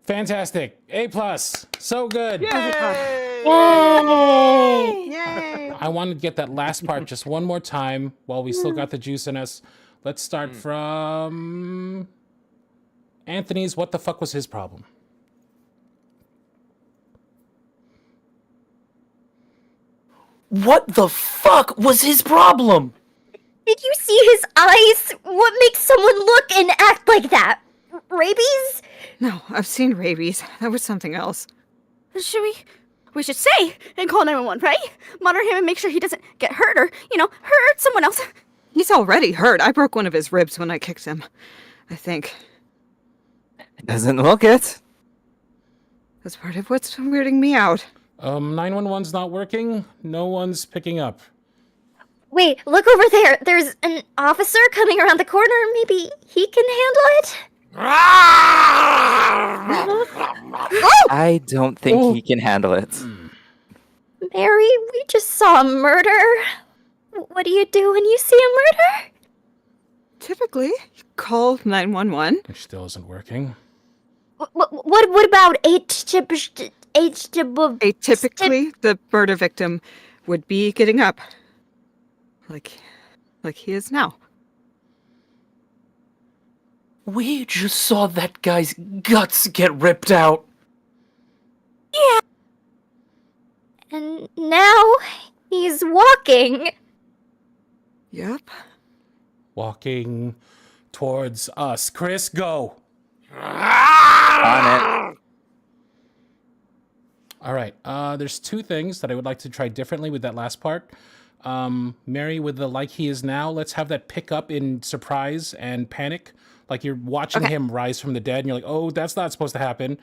Fantastic. A+. So good. Yay! I want to get that last part just one more time while we still got the juice in us. Let's start from Anthony's. What the fuck was his problem? What the fuck was his problem? Did you see his eyes? What makes someone look and act like that? Rabies? No, I've seen rabies. That was something else. Should we? We should stay and call 911, right? Monitor him and make sure he doesn't get hurt or, hurt someone else. He's already hurt. I broke one of his ribs when I kicked him. I think. it. Doesn't look it. That's part of what's weirding me out. 911's not working. No one's picking up. Wait, look over there. There's an officer coming around the corner. Maybe he can handle it? I don't think he can handle it. Mary, we just saw a murder. What do you do when you see a murder? Typically, call 911. Which still isn't working. What about Atypically, the murder victim would be getting up. Like he is now. We just saw that guy's guts get ripped out. And now he's walking. Yep. Walking towards us. Chris, go. On it. All right. There's two things that I would like to try differently with that last part. Mary, with the like he is now, let's have that pick up in surprise and panic. Like you're watching him rise from the dead and you're like, oh, that's not supposed to happen.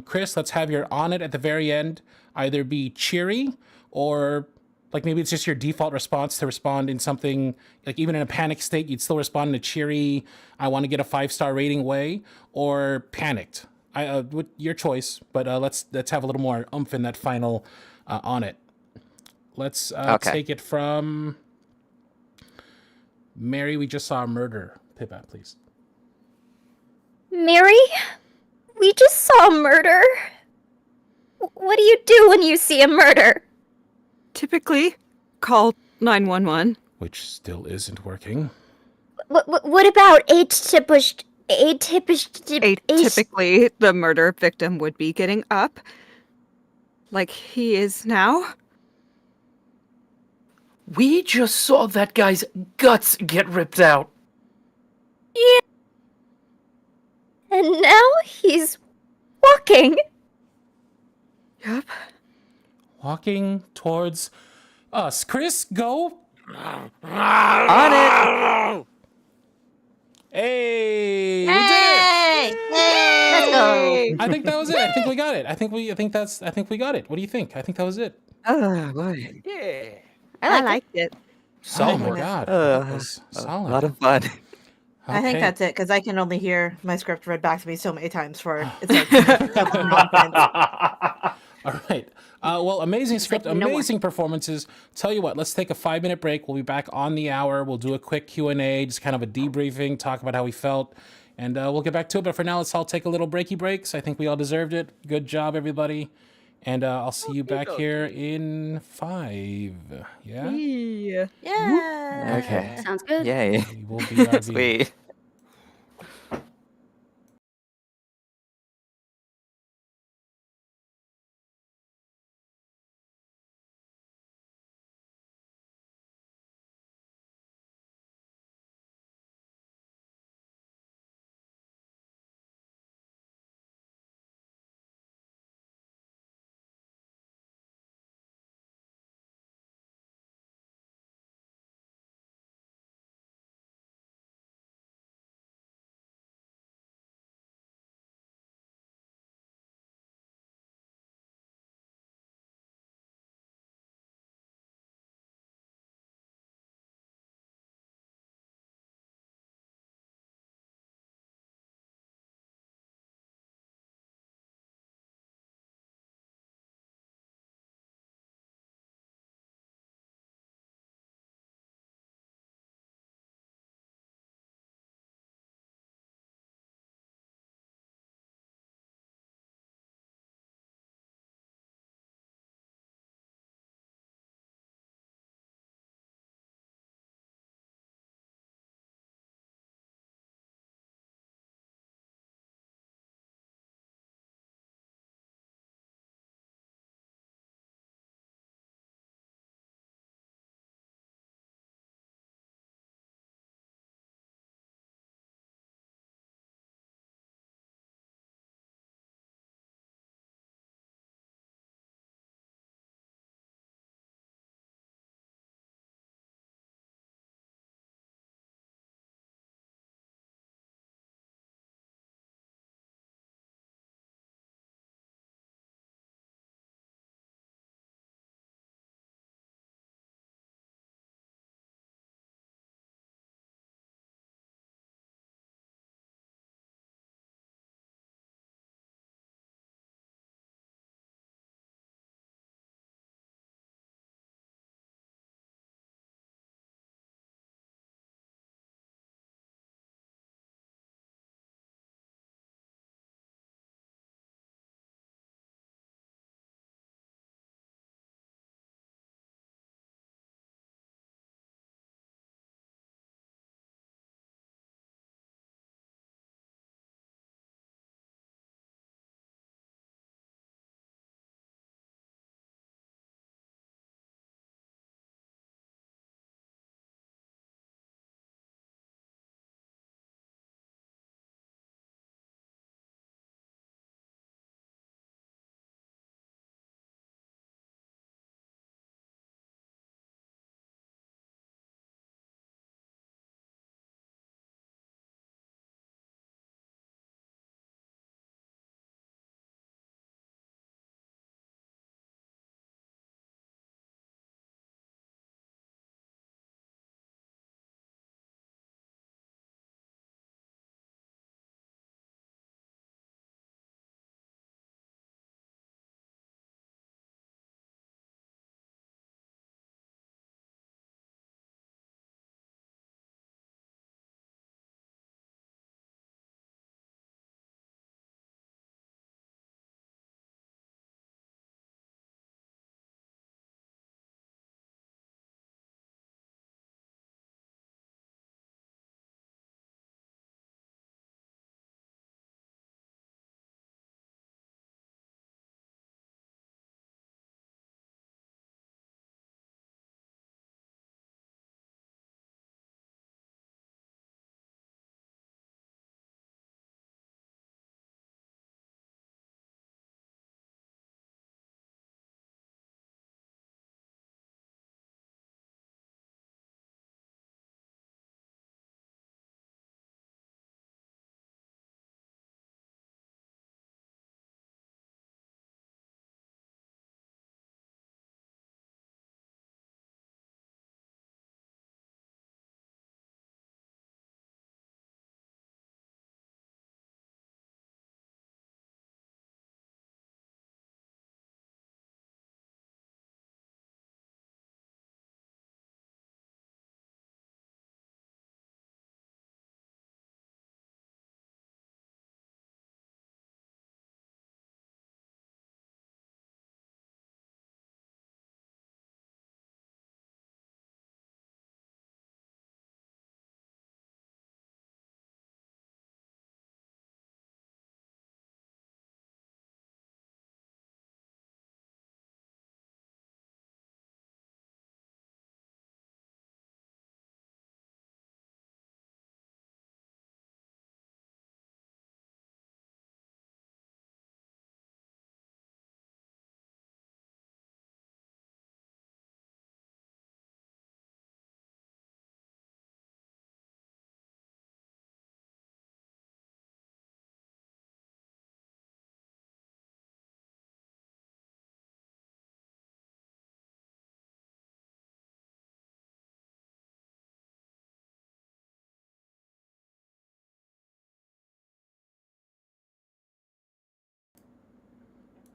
Chris, let's have your on it at the very end either be cheery or like maybe it's just your default response to respond in something like even in a panic state, you'd still respond in a cheery, I want to get a 5-star rating way, or panicked. Your choice, but let's have a little more oomph in that final on it. Let's take it from Mary. We just saw a murder. Pippa, please. Mary, we just saw a murder. What do you do when you see a murder? Typically, call 911. Which still isn't working. What about Atypically, the murder victim would be getting up. Like he is now. We just saw that guy's guts get ripped out. And now he's walking. Yep. Walking towards us. Chris, go. On it. Hey, we did it. Hey! Let's go. I think that was it. I think we got it. I think we got it. What do you think? I think that was it. Oh, boy. Yeah. I liked it. Oh my god. That was A solid. lot of fun. I think Okay. that's it because I can only hear my script read back to me so many times for it's like nonsense. All right. Well, amazing script, like no one. amazing performances. Tell you what, let's take a 5-minute break. We'll be back on the hour. We'll do a quick Q&A, just kind of a debriefing, talk about how we felt, and we'll get back to it. But for now, let's all take a little breaky breaks. I think we all deserved it. Good job, everybody. And I'll see you back here in 5. Yeah? Yeah. Yeah. Okay. Sounds good. Yay. We will be RB. Sweet.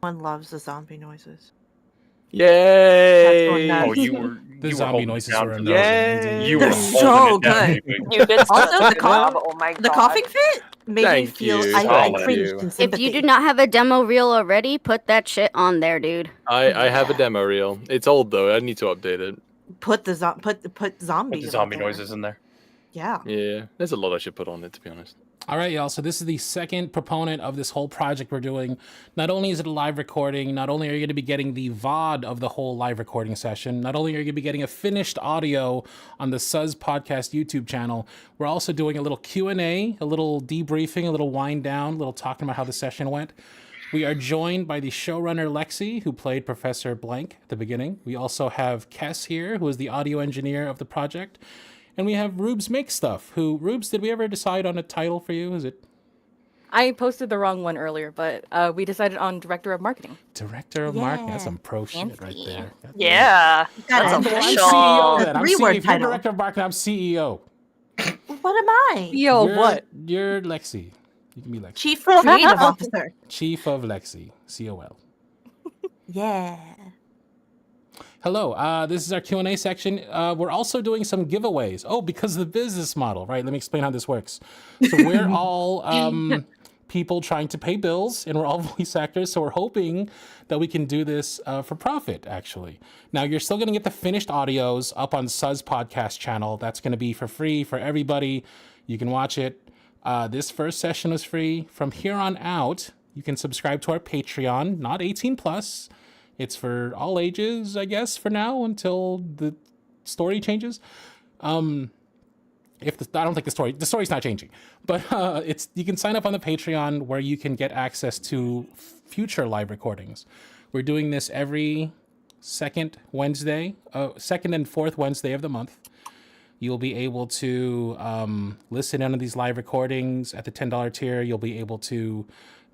One loves the zombie noises. Yay! That's Oh, one you were The you were zombie holding noises down are for amazing. those. Indeed. You were They're holding so it down, good. baby. You did Also, such a the good job. Oh my god. The coughing fit made me Thank feel you. I Solid. cringed in If sympathy. you do not have a demo reel already, put that shit on there, dude. I have a Yeah. demo reel. It's old though. I need to update it. Put zombies. Put the zombie there. noises in there. Yeah. Yeah, there's a lot I should put on it, to be honest. All right, y'all. So this is the second proponent of this whole project we're doing. Not only is it a live recording, not only are you going to be getting the VOD of the whole live recording session, not only are you going to be getting a finished audio on the SUZ Podcast YouTube channel, we're also doing a little Q&A, a little debriefing, a little wind down, a little talking about how the session went. We are joined by the showrunner Lexi, who played Professor Blank at the beginning. We also have Kess here, who is the audio engineer of the project. And we have Rubes Make Stuff, who, Rubes, did we ever decide on a title for you? Is it I posted the wrong one earlier, but we decided on Director of Marketing. Director of Marketing? That's some pro shit right Fancy. there. Yeah. That's I'm official. CEO The then. I'm three-word CEO. If you're title. Director of Marketing, I'm CEO. What am I? Yo, You're- what? You're Lexi. You can be Lexi. Chief Creative Officer. Chief of Lexi. COL. Yeah. Hello, this is our Q&A section. We're also doing some giveaways. Oh, because of the business model, right? Let me explain how this works. So we're all people trying to pay bills, and we're all voice actors, so we're hoping that we can do this for profit, actually. Now, you're still going to get the finished audios up on SUZ Podcast channel. That's going to be for free for everybody. You can watch it. This first session was free. From here on out, you can subscribe to our Patreon, not 18 plus. It's for all ages, I guess, for now until the story changes. I don't think the story's not changing, but you can sign up on the Patreon where you can get access to future live recordings. We're doing this every second and fourth Wednesday of the month. You'll be able to listen in on these live recordings at the $10 tier. You'll be able to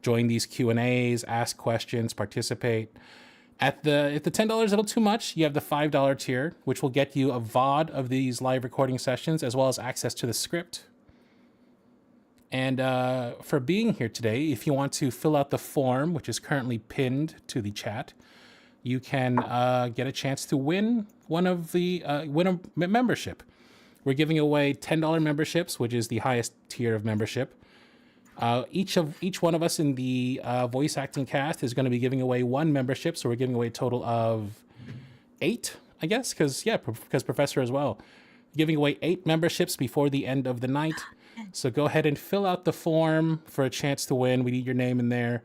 join these Q&As, ask questions, participate. If the $10 is a little too much, you have the $5 tier, which will get you a VOD of these live recording sessions, as well as access to the script. And for being here today, if you want to fill out the form, which is currently pinned to the chat, you can get a chance to win win a membership. We're giving away $10 memberships, which is the highest tier of membership. Each one of us in the voice acting cast is going to be giving away one membership, so we're giving away a total of 8, I guess, because Professor as well. Giving away 8 memberships before the end of the night. So go ahead and fill out the form for a chance to win. We need your name in there.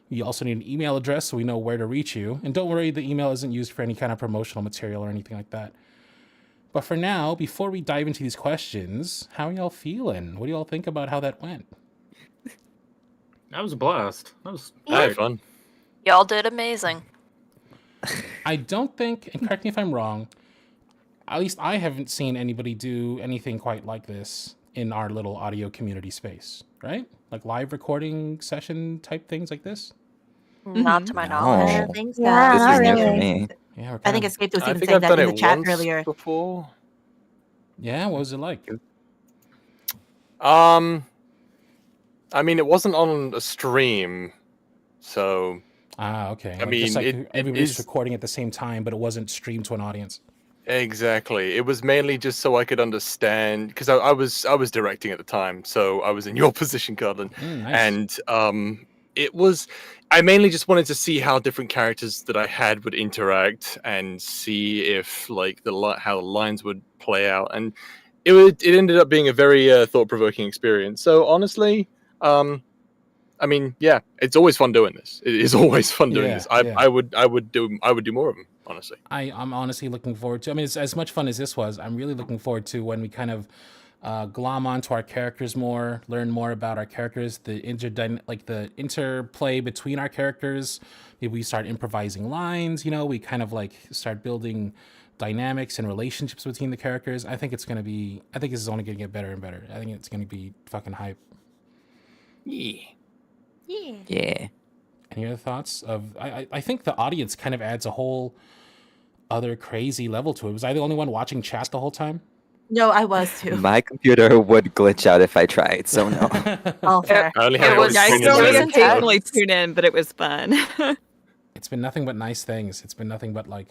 You also need an email address so we know where to reach you. And don't worry, the email isn't used for any kind of promotional material or anything like that. But for now, before we dive into these questions, how are y'all feeling? What do y'all think about how that went? That was a blast. I had fun. Y'all did amazing. I don't think, and correct me if I'm wrong, at least I haven't seen anybody do anything quite like this in our little audio community space, right? Like live recording session type things like this? Not to my No. knowledge. I think so. Yeah, This not is new for really. me. Yeah, I think Escape was I even think saying I've that done in the it chat once earlier. before. Yeah, what was it like? I mean, it wasn't on a stream, so Okay. I mean, just like it everybody's is- recording at the same time, but it wasn't streamed to an audience. exactly. It was mainly just so I could understand, because I was directing at the time, so I was in your position, Garland, Nice. and it was. I mainly just wanted to see how different characters that I had would interact and see if like how the lines would play out, and it ended up being a very thought-provoking experience. So honestly, I mean, yeah, it's always fun doing this. It is always fun doing Yeah, this. yeah. I would do more of them, honestly. I'm honestly looking forward to. I mean, it's as much fun as this was. I'm really looking forward to when we kind of glom onto our characters more, learn more about our characters, the interplay between our characters. Maybe we start improvising lines. We kind of like start building dynamics and relationships between the characters. I think this is only going to get better and better. I think it's going to be fucking hype. Yeah. Any other thoughts? I think the audience kind of adds a whole other crazy level to it. Was I the only one watching chat the whole time? No, I was too. My computer would glitch out if I tried, so no. All fair. I only It had was- Yeah, I It still was need to intense. occasionally tune in, but it was fun. It's been nothing but nice things. It's been nothing but like,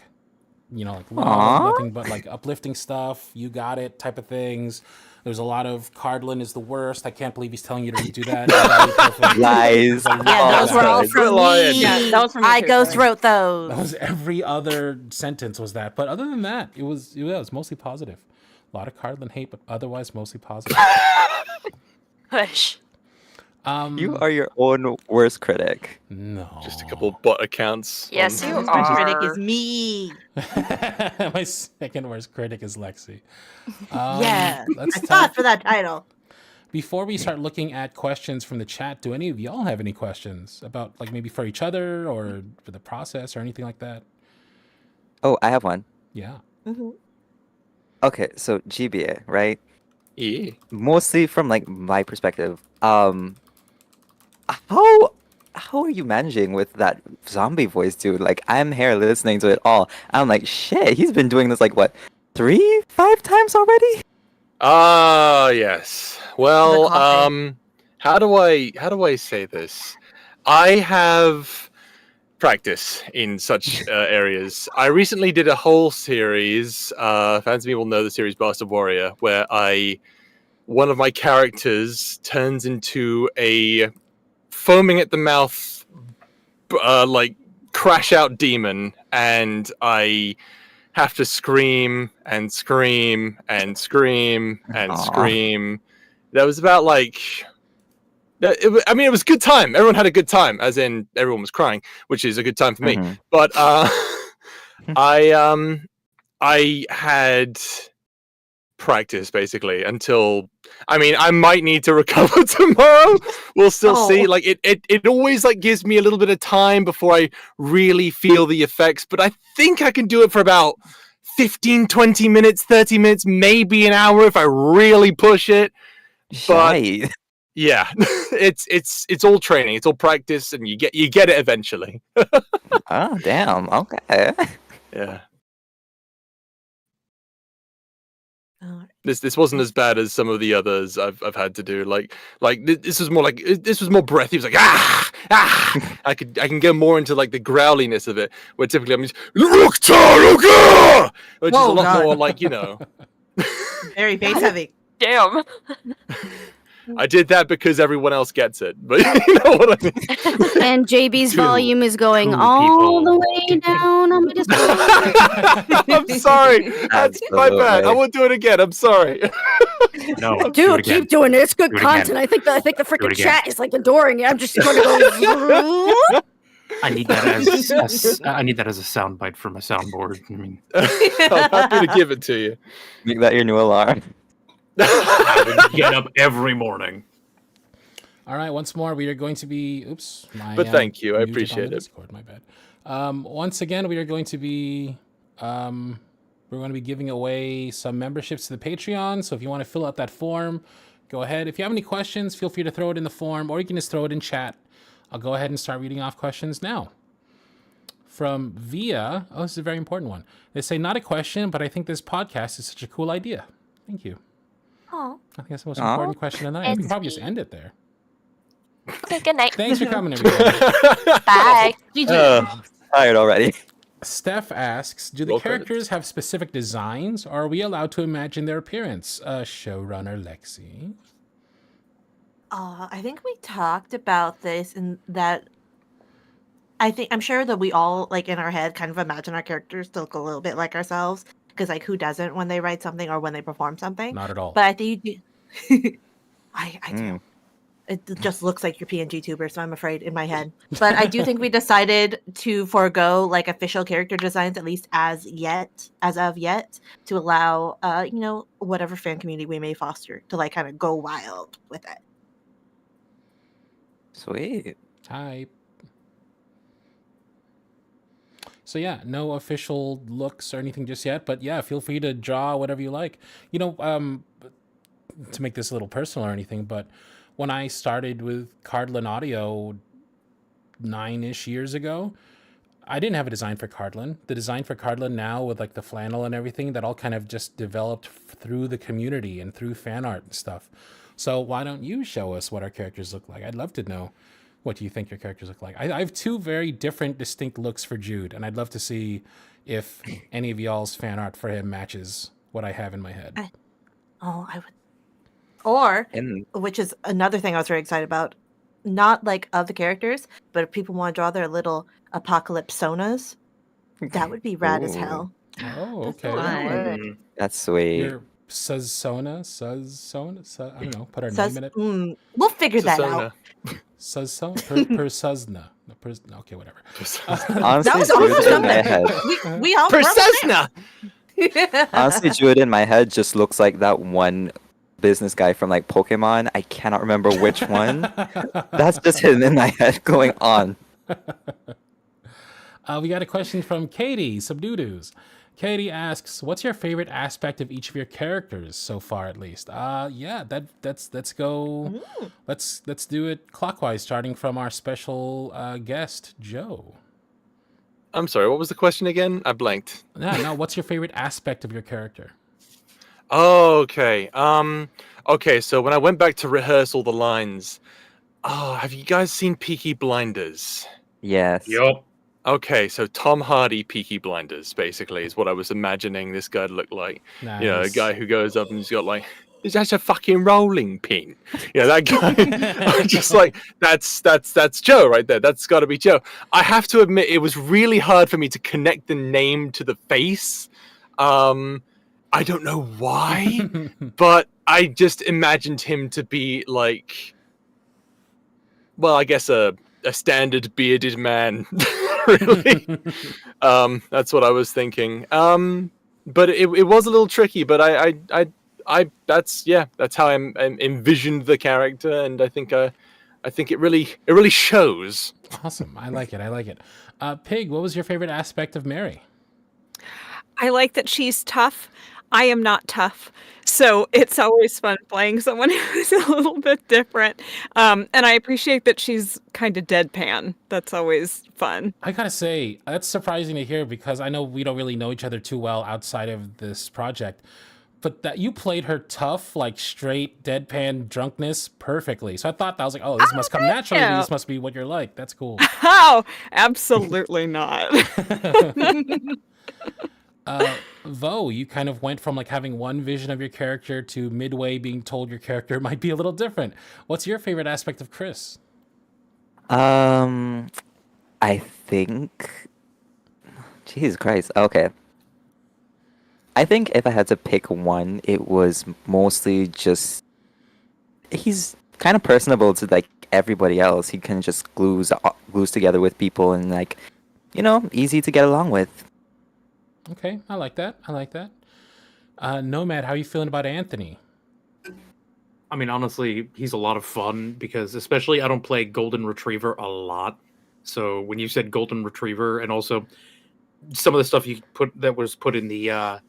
like love, Aw. nothing but like uplifting stuff. You got it type of things. There's a lot of Cardlin is the worst. I can't believe he's telling you to redo that. You gotta be perfect. Lies. There's a lot Yeah, of those were all that. from Lion. me. Yeah, that was from me I too, ghost sorry. wrote those. That was every other sentence was that. But other than that, it was mostly positive. A lot of Cardlin hate, but otherwise mostly positive. Push. You are your own worst critic. No. Just a couple bot accounts. Yes, on- you My critic are. is me. My second worst critic is Lexi. Yeah, Let's I talk. fought for that title. Before we start looking at questions from the chat, do any of y'all have any questions about like maybe for each other or for the process or anything like that? Oh, I have one. Yeah. Mhm. Okay, so GBA, right? Yeah. Mostly from like my perspective. How are you managing with that zombie voice, dude? Like I'm here listening to it all. I'm like, shit, he's been doing this like what, 5 times already? Ah, yes. Well, coffee. how do I say this? I have practice in such areas. I recently did a whole series. Fans of me will know the series Bastard Warrior, where one of my characters turns into a foaming at the mouth, like crash out demon, and I have to scream and scream and scream and Aw. scream. That was about like. I mean, it was a good time. Everyone had a good time, as in everyone was crying, which is a good time for me. Mhm. But I had practice basically until. I mean, I might need to recover tomorrow. We'll still see. Oh. Like it always like gives me a little bit of time before I really feel the effects. But I think I can do it for about 15, 20 minutes, 30 minutes, maybe an hour if I really push it. But Shite. yeah, it's all training, it's all practice, and you get it eventually. Oh, damn. Okay. Yeah. Oh, This wasn't as bad as some of the others I've had to do. This was more like this was more breathy. It was like I can get more into like the growliness of it, where typically I'm just which is Whoa, a lot God. more like very bass heavy. Damn. I did that because everyone else gets it, but you know what I mean. And JB's Two- volume is going two all the people. way down on my Discord. I'm sorry. That's my bad. I Absolutely. won't do it again. I'm sorry. No, do it Dude, again. keep doing it. It's good Do it again. content. I think the Do freaking it again. chat is like adoring it. I'm just going to go. I need that as I need that as a soundbite for my soundboard. I mean, I'm happy to give it to you. Make that your new alarm. I would get up every morning. All right, once more, we are going to be. Oops, my. But thank you, I muted on appreciate the it. Discord, my bad. Once again, we are going to be. We're going to be giving away some memberships to the Patreon. So if you want to fill out that form, go ahead. If you have any questions, feel free to throw it in the form, or you can just throw it in chat. I'll go ahead and start reading off questions now. From Via. Oh, this is a very important one. They say, not a question, but I think this podcast is such a cool idea. Thank you. Oh. I think that's the most Aw. important question of the night. We can probably just end it there. Okay, good night. Thanks for coming, everybody. Bye. Tired already. Steph asks, do the Roll characters have specific designs, or are we allowed to imagine their appearance? Showrunner Lexi. I think we talked about this and that I'm sure that we all like in our head kind of imagine our characters to look a little bit like ourselves because like who doesn't when they write something or when they perform something? Not at all. But I think you do. I do. Mm. It just looks like your PNG tuber, so I'm afraid in my head. But I do think we decided to forego like official character designs, at least as of yet, to allow whatever fan community we may foster to like kind of go wild with it. Sweet. Type. So yeah, no official looks or anything just yet, but yeah, feel free to draw whatever you like. To make this a little personal or anything, but when I started with Cardlin Audio 9-ish years ago, I didn't have a design for Cardlin. The design for Cardlin now with like the flannel and everything, that all kind of just developed through the community and through fan art and stuff. So why don't you show us what our characters look like? I'd love to know. what do you think your characters look like? I have two very different, distinct looks for Jude, and I'd love to see if any of y'all's fan art for him matches what I have in my head. I would. Or, And which is another thing I was very excited about, not like of the characters, but if people want to draw their little apocalypse sonas, that would be rad as Ooh. hell. Oh, That's okay. fun. that's sweet. Your Suzsona, I don't know, put our Says, name in it. we'll figure that out. Susona. Suzsona, Persuzna. No, okay, whatever. Honestly, That was almost Jude in my something. head. We all we're almost there. Persesna! Honestly, Jude in my head just looks like that one business guy from like Pokemon. I cannot remember which one. That's just him in my head going on. We got a question from Katie, Subdudos. Katie asks, "What's your favorite aspect of each of your characters so far, at least?" Yeah, let's go. Let's do it clockwise, starting from our special guest, Joe. I'm sorry, what was the question again? I blanked. No, what's your favorite aspect of your character? Oh, okay. Okay, so when I went back to rehearse all the lines, have you guys seen Peaky Blinders? Yes. Yup. Okay, so Tom Hardy Peaky Blinders, basically, is what I was imagining this guy to look like. Nice. You know, a guy who goes up and he's got like, is that a fucking rolling pin? Yeah, that guy. I'm just like, that's Joe right there. That's got to be Joe. I have to admit, it was really hard for me to connect the name to the face. I don't know why, but I just imagined him to be like, well, I guess a standard bearded man. Really, that's what I was thinking. But it was a little tricky. But that's how I envisioned the character, and I think it really shows. Awesome. I like it. Pig, what was your favorite aspect of Mary? I like that she's tough. I am not tough. So it's always fun playing someone who's a little bit different. And I appreciate that she's kind of deadpan. That's always fun. I gotta say, that's surprising to hear because I know we don't really know each other too well outside of this project. But that you played her tough, like straight deadpan drunkness perfectly. So I was like, oh, this must come naturally. you. This must be what you're like. That's cool. Oh, absolutely not. Vo, you kind of went from like having one vision of your character to midway being told your character might be a little different. What's your favorite aspect of Chris? I think. Jesus Christ. Okay. I think if I had to pick one, it was mostly just he's kind of personable to like everybody else. He can just glues together with people and like, easy to get along with. Okay, I like that. Nomad, how are you feeling about Anthony? I mean, honestly, he's a lot of fun because especially I don't play Golden Retriever a lot. So when you said Golden Retriever and also some of the stuff was put in the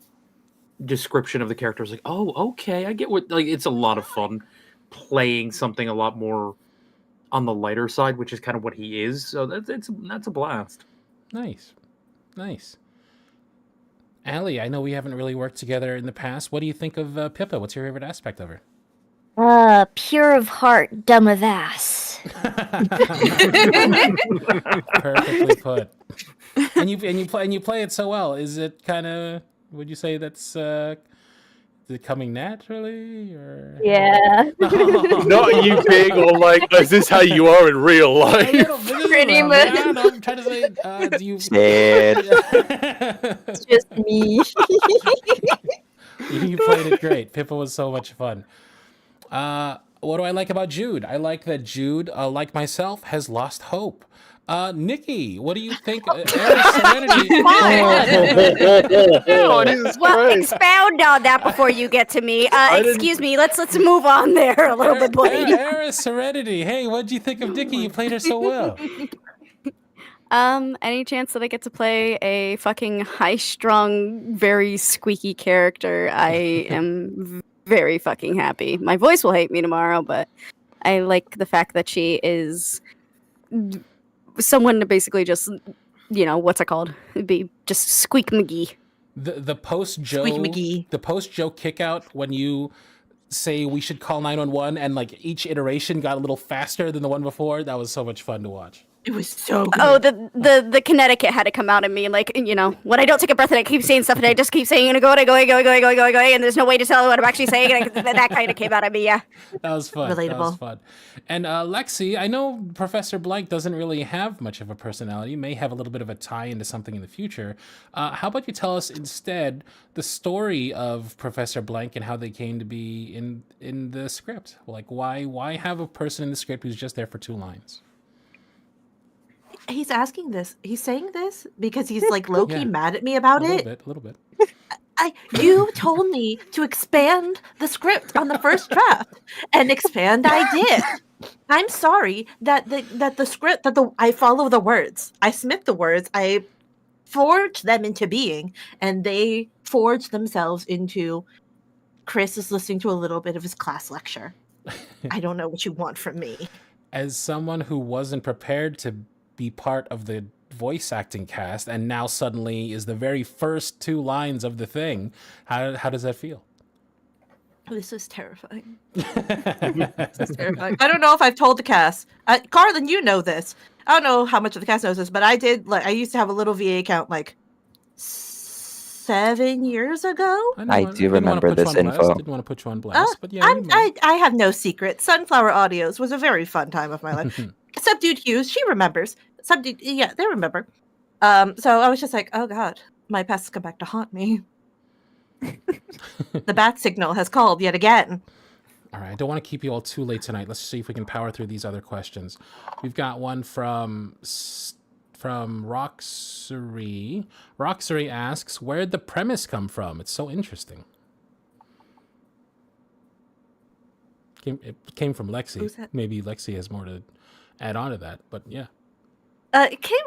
description of the character, I was like, oh, okay, I get it's a lot of fun playing something a lot more on the lighter side, which is kind of what he is. So that's a blast. Nice. Allie, I know we haven't really worked together in the past. What do you think of Pippa? What's your favorite aspect of her? Pure of heart, dumb of ass. Perfectly put. And you play it so well. Is it kind of? Would you say that's is it coming naturally or? Yeah. Not you, Pig, or like, is this how you are in real life? Pretty much. I'm trying to say, do you? It's just me. You played it great. Pippa was so much fun. What do I like about Jude? I like that Jude, like myself, has lost hope. Nikki, what do you think? Serenity. Well, expound on that before you get to me. Excuse me. Let's move on there a little bit, please. Eris Serenity. Hey, what do you think of Nikki? You played her so well. Any chance that I get to play a fucking high-strung, very squeaky character, I am very fucking happy. My voice will hate me tomorrow, but I like the fact that she is someone to basically just, what's it called? It'd be just Squeak McGee. The post Joe Squeak McGee. The post Joe kick out when you say we should call 911 and like each iteration got a little faster than the one before. That was so much fun to watch. It was so good. Oh, the Connecticut had to come out in me, and like, you know, when I don't take a breath and I keep saying stuff and I just keep saying and going, and there's no way to tell what I'm actually saying, and that kind of came out of me. Yeah, That was fun. That was Relatable. fun. And Lexi, I know Professor Blank doesn't really have much of a personality. May have a little bit of a tie into something in the future. How about you tell us instead the story of Professor Blank and how they came to be in the script? Like, why have a person in the script who's just there for 2 lines? He's asking this. He's saying this because he's like low-key Yeah. mad at me about it. A little bit. You told me to expand the script on the first draft, and expand I did. I'm sorry that the script I follow the words. I submit the words. I forge them into being, and they forge themselves into Chris is listening to a little bit of his class lecture. I don't know what you want from me. As someone who wasn't prepared to be part of the voice acting cast and now suddenly is the very first 2 lines of the thing, how does that feel? This is terrifying. This is terrifying. I don't know if I've told the cast. Carlin, you know this. I don't know how much of the cast knows this, but I used to have a little VA account like 7 years ago. I do remember this info. Didn't want to put you on blast, but yeah. I have no secrets. Sunflower Audios was a very fun time of my life. Subdued Hughes, she remembers. Subdued, yeah, they remember. So I was just like, oh god, my past has come back to haunt me. The bat signal has called yet again. All right, I don't want to keep you all too late tonight. Let's see if we can power through these other questions. We've got one from Roxury. Roxury asks, where'd the premise come from? It's so interesting. It came from Lexi. Who's that? Maybe Lexi has more to add on to that, but yeah. It came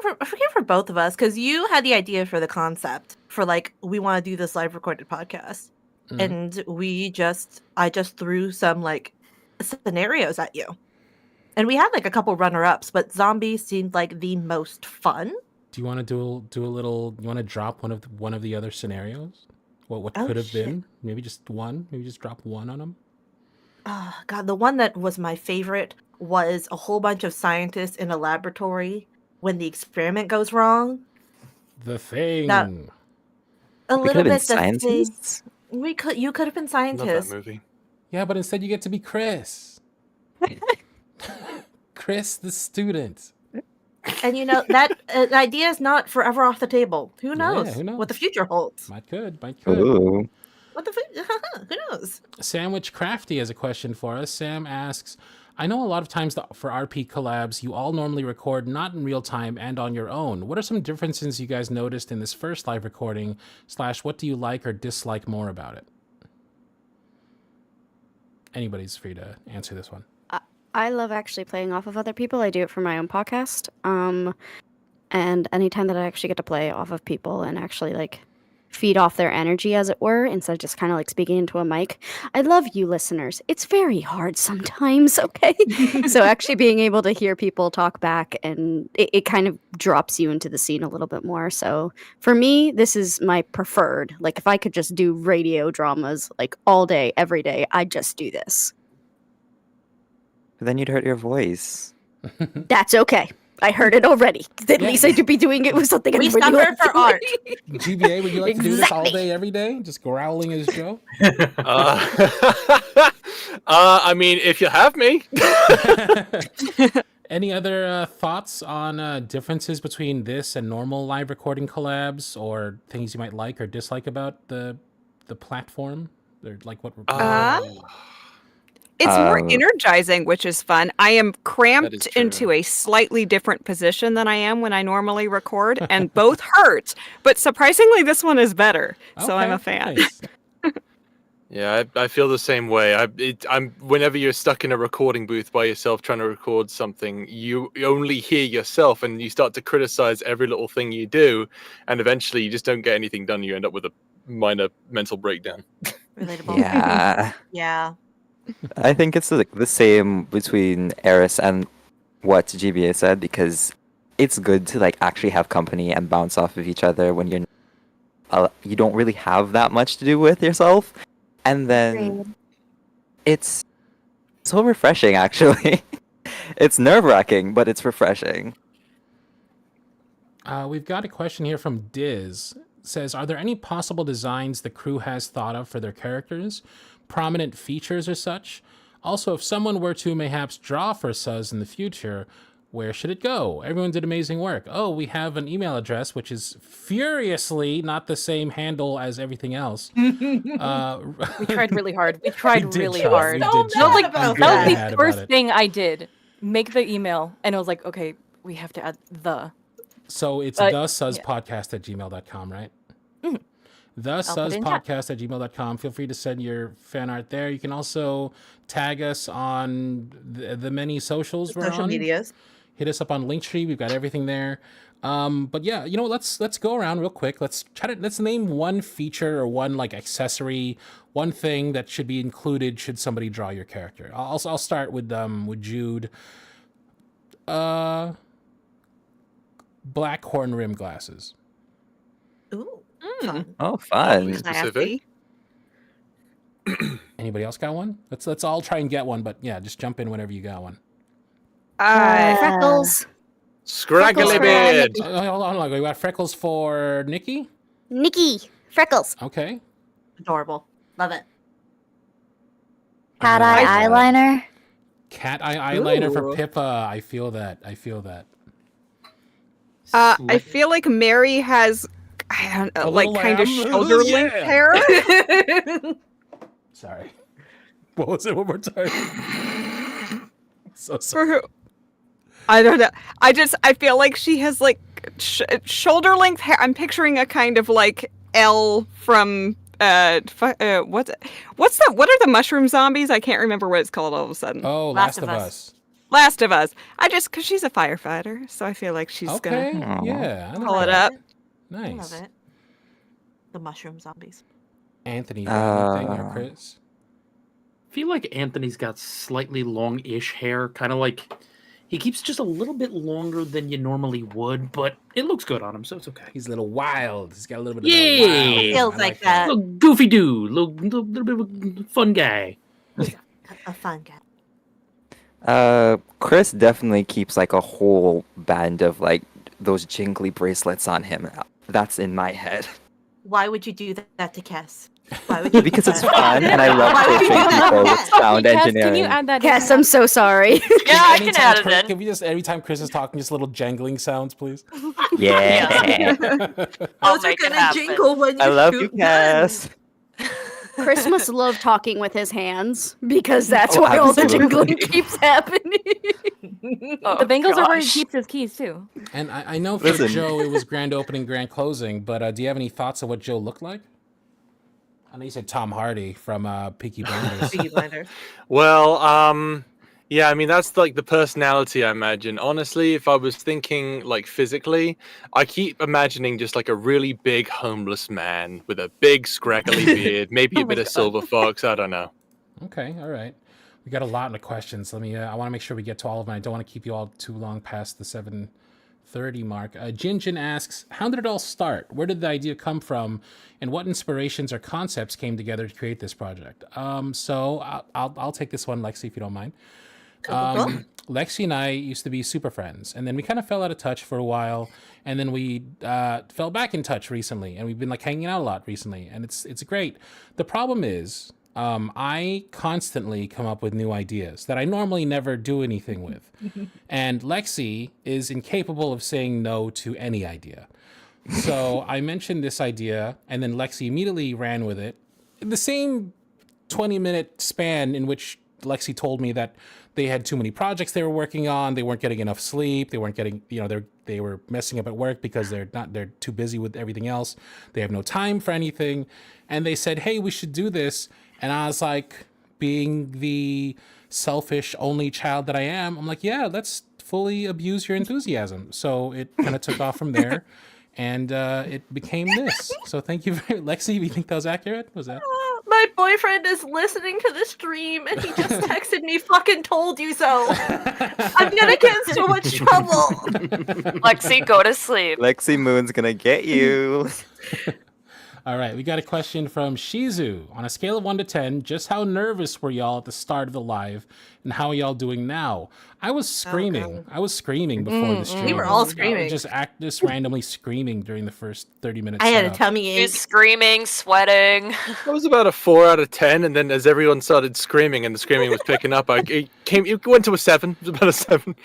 from both of us because you had the idea for the concept for like we want to do this live recorded podcast, and I just threw some like scenarios at you, and we had like a couple runner ups, but zombies seemed like the most fun. Do you want to do a little? You want to drop one of the other scenarios? What Oh, could have shit. been? Maybe just one. Maybe just drop one on them. Oh, God, the one that was my favorite was a whole bunch of scientists in a laboratory when the experiment goes wrong. The Thing. That- A We little could have been bit the thing. scientists. You could have been Love that scientists. movie. Yeah, but instead you get to be Chris. Chris, the student. And you know that idea is not forever off the table. Who knows? who knows? What the future holds? Might could. Ooh. What the who knows? Sandwich Crafty has a question for us. Sam asks, I know a lot of times for RP collabs, you all normally record not in real time and on your own. What are some differences you guys noticed in this first live recording / what do you like or dislike more about it? Anybody's free to answer this one. I love actually playing off of other people. I do it for my own podcast. And anytime that I actually get to play off of people and actually like feed off their energy, as it were, instead of just kind of like speaking into a mic. I love you listeners. It's very hard sometimes, okay? So actually being able to hear people talk back, and it kind of drops you into the scene a little bit more. So for me, this is my preferred. Like if I could just do radio dramas like all day, every day, I'd just do this. But then you'd hurt your voice. That's okay. I heard it already. At Yeah. least I could be doing it with something We I'm really suffer for art. GBA, would you like to do this all Exactly. day, every day? Just growling as Joe? I mean, if you have me. Any other thoughts on differences between this and normal live recording collabs, or things you might like or dislike about the platform? Or like what? It's more Um, energizing, which is fun. I am cramped is true. into a slightly different position than I am when I normally record, and both hurt. But surprisingly, this one is better. So I'm a Okay, fan. nice. Yeah, I feel the same way. I'm whenever you're stuck in a recording booth by yourself trying to record something, you only hear yourself, and you start to criticize every little thing you do, and eventually you just don't get anything done. You end up with a minor mental breakdown. Relatable. Yeah. Yeah. I think it's like the same between Eris and what GBA said, because it's good to like actually have company and bounce off of each other when you don't really have that much to do with yourself. And then It's so refreshing, actually. It's nerve-wracking, but it's refreshing. We've got a question here from Diz. It says, are there any possible designs the crew has thought of for their characters? Prominent features or such? Also, if someone were to mayhaps draw for SUZ in the future, where should it go? Everyone did amazing work. Oh, we have an email address, which is furiously not the same handle as everything else. We tried really hard. We tried did really try. hard. We So did mad No, like about that was mad the about first it. thing I did. Make the email, and I was like, okay, we have to add the. So it's But- the SUZ podcast at gmail.com, right? The put SUZ it in chat. podcast at gmail.com. Feel free to send your fan art there. You can also tag us on the many socials we're Social on. medias. Hit us up on Linktree. We've got everything there. But yeah, you know, let's go around real quick. Let's name one feature or one like accessory, one thing that should be included should somebody draw your character. I'll start with Jude. Black horn rim glasses. Ooh. Fun. Oh, fun. Specific. Anybody else got one? Let's all try and get one, but yeah, just jump in whenever you got one. Freckles. Scraggly Freckles. beard. Hold on. We got freckles for Nikki. Nikki. Freckles. Okay. Adorable. Love it. Cat eye eyeliner. Cat eye eyeliner for Ooh. Pippa. I feel that. I feel like Mary has, I don't know, A like little kind of lamb. shoulder length Yeah. hair. Sorry. What was it? One more time. So For sorry. who? I don't know. I feel like she has like shoulder length hair. I'm picturing a kind of like L from what are the mushroom zombies? I can't remember what it's called all of a sudden. Oh, Last of Us. Last of Us. Because she's a firefighter, so I feel like she's Okay. gonna Yeah. I pull it like up. that. I Nice. love it. The mushroom zombies. Anthony, you got anything or Chris? I feel like Anthony's got slightly long-ish hair, kind of like he keeps just a little bit longer than you normally would, but it looks good on him, so it's okay. He's a little wild. He's got a little bit Yeah. of that wild. Feels I like that. Little goofy dude, little bit of a fun guy. A fun guy. Chris definitely keeps like a whole band of like those jingly bracelets on him. That's in my head. Why would you do that to Cass? Why would you? do Because it's that? fun and I love Why would you torturing do that? people with sound Cass, engineering. can you add that? Yes, I'm so sorry. Yeah, I can Anytime add it Chris- in. Can we just every time Chris is talking, just little jangling sounds, please? Yeah. I'll Those are make it gonna happen. jingle when you I love you, shoot Cass. Chris must love talking with his hands because that's Oh, why all the absolutely. jingling keeps happening. Oh, The bangles are where he gosh. keeps his keys too. And I know for Listen. Joe it was grand opening, grand closing, but do you have any thoughts of what Joe looked like? I know you said Tom Hardy from Peaky Blinders. Peaky Blinders. Well, yeah, I mean that's like the personality I imagine. Honestly, if I was thinking like physically, I keep imagining just like a really big homeless man with a big scraggly beard, maybe a Oh my bit of God. silver fox. I don't know. Okay, all right. We got a lot of questions. Let me. I want to make sure we get to all of them. I don't want to keep you all too long past the 7:30 mark. Jinjin asks, "How did it all start? Where did the idea come from, and what inspirations or concepts came together to create this project?" So I'll take this one, Lexi, if you don't mind. Lexi and I used to be super friends, and then we kind of fell out of touch for a while, and then we fell back in touch recently, and we've been like hanging out a lot recently, and it's great. The problem is, I constantly come up with new ideas that I normally never do anything with, and Lexi is incapable of saying no to any idea. So I mentioned this idea, and then Lexi immediately ran with it. In the same 20-minute span in which Lexi told me that they had too many projects they were working on, they weren't getting enough sleep, they weren't getting, they were messing up at work because they're too busy with everything else, they have no time for anything, and they said, hey, we should do this, and I was like, being the selfish only child that I am, I'm like, yeah, let's fully abuse your enthusiasm. So it kind of took off from there, and it became this. So thank you very Lexi, do you think that was accurate? Was that? My boyfriend is listening to the stream and he just texted me, fucking told you so. I'm gonna get in so much trouble. Lexi, go to sleep. Lexi Moon's gonna get you. All right, we got a question from Shizu. On a scale of 1 to 10, just how nervous were y'all at the start of the live, and how are y'all doing now? I was screaming. I was screaming before the stream. We were all I was screaming. just randomly screaming during the first 30 minutes. I had a tummy He ache. was screaming, sweating. I was about a 4 out of 10, and then as everyone started screaming and the screaming was picking up, it went to a 7. It was about a 7.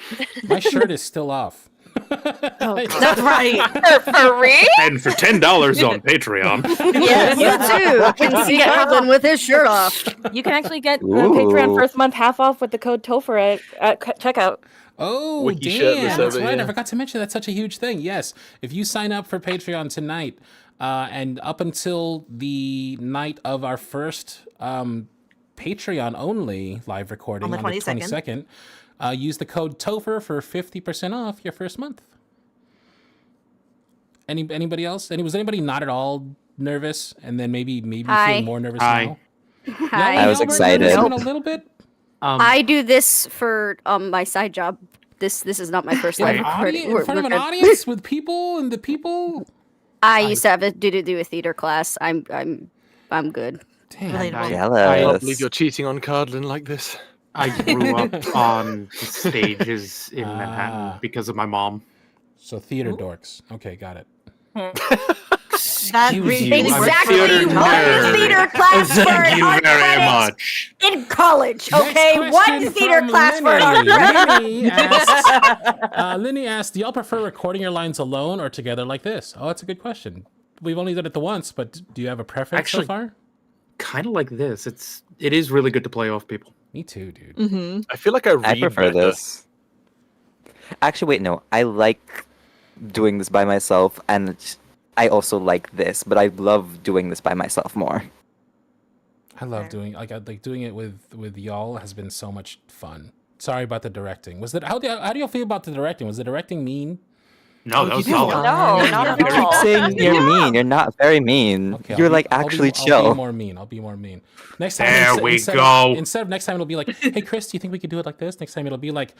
My shirt is still off. That's right. For real? And for $10 on Patreon. Yes, you too. Can see Carlin with his shirt off. You can actually get the Ooh. Patreon first month half off with the code TOFR at checkout. Oh, Wiki damn. shirtless That's over right. I here. forgot to mention that's such a huge thing. Yes. If you sign up for Patreon tonight and up until the night of our first Patreon only live recording On the 22nd, use the code TOFR for 50% off your first month. Anybody else? Was anybody not at all nervous and then maybe Hi. feeling more nervous Hi. now? Hi. I was Y'all were excited. nervous even a little bit. I do this for my side job. This is not my first live recording. In front of an audience with people and the people. I used to have to do a theater class. I'm good. Damn. Relatable. I Jealous. can't believe you're cheating on Cardlin like this. I grew up on stages in Manhattan because of my mom. So theater dorks. Okay, got it. That Excuse really you, I'm a Exactly theater one nerd. theater class for Thank you an very uncredited much. in college. Next Okay, question one theater from class for an Linny. Linny asks, do y'all prefer recording your lines alone or together like this? Oh, that's a good question. We've only done it the once, but do you have a preference so Actually- far? Kind of like this. It is really good to play off people. Me too, dude. Mm-hmm. I feel like I read I prefer better. this. Actually, wait, no. I like doing this by myself, and I also like this, but I love doing this by myself more. I love doing doing it with y'all has been so much fun. Sorry about the directing. Was that how do y'all feel about the directing? Was the directing mean? No, that was did solid. fine. No, not at You keep all. saying you're mean. You're not very mean. Okay, You're I'll like be- I'll be- actually I'll chill. be more mean. I'll be more mean. Next time, There we instead go. Instead of next time, it'll be like, "Hey, Chris, do you think we could do it like this?" Next time, it'll be like,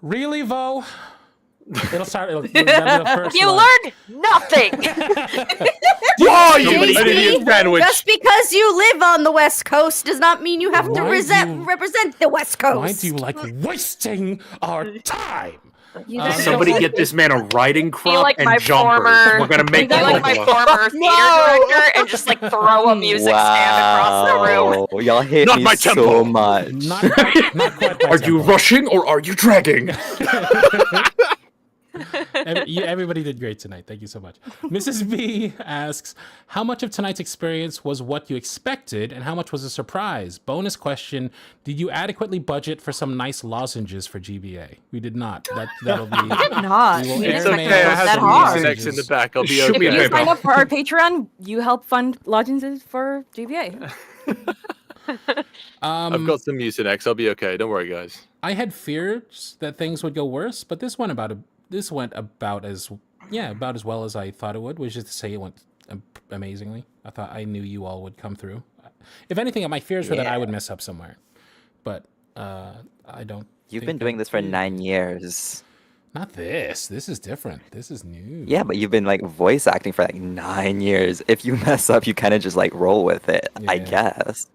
"Really, Vo?" It'll start. That'll be the first You line. learned nothing. Oh, you Somebody- idiot sandwich! Just because you live on the West Coast does not mean you have to Why do you- represent the West Coast. Why do you like wasting our time? You guys Somebody don't- get this man a riding crop like and my jumpers. former- We're gonna make Be like my former theater director and just like throw a music stand across the room. Wow, y'all hate Not me my so tempo. much. Not quite my Are you tempo. rushing or are you dragging? Everybody did great tonight. Thank you so much. Mrs. B asks, how much of tonight's experience was what you expected and how much was a surprise? Bonus question, did you adequately budget for some nice lozenges for GBA? We did not. That'll be... Not. We will We air didn't It's mail okay, I that have some hard. Mucinex in the back. I'll be Shoot If me you a okay. sign paper. up for our Patreon, you help fund lozenges for GBA. I've got some Mucinex. I'll be okay. Don't worry, guys. I had fears that things would go worse, but this went about as well as I thought it would, which is to say it went amazingly. I knew you all would come through. If anything, my fears were that I would mess up somewhere, but I don't. You've think been doing that- this for 9 years. Not this. This is different. This is new. Yeah, but you've been like voice acting for like 9 years. If you mess up, you kind of just like roll with it, I Yeah. guess.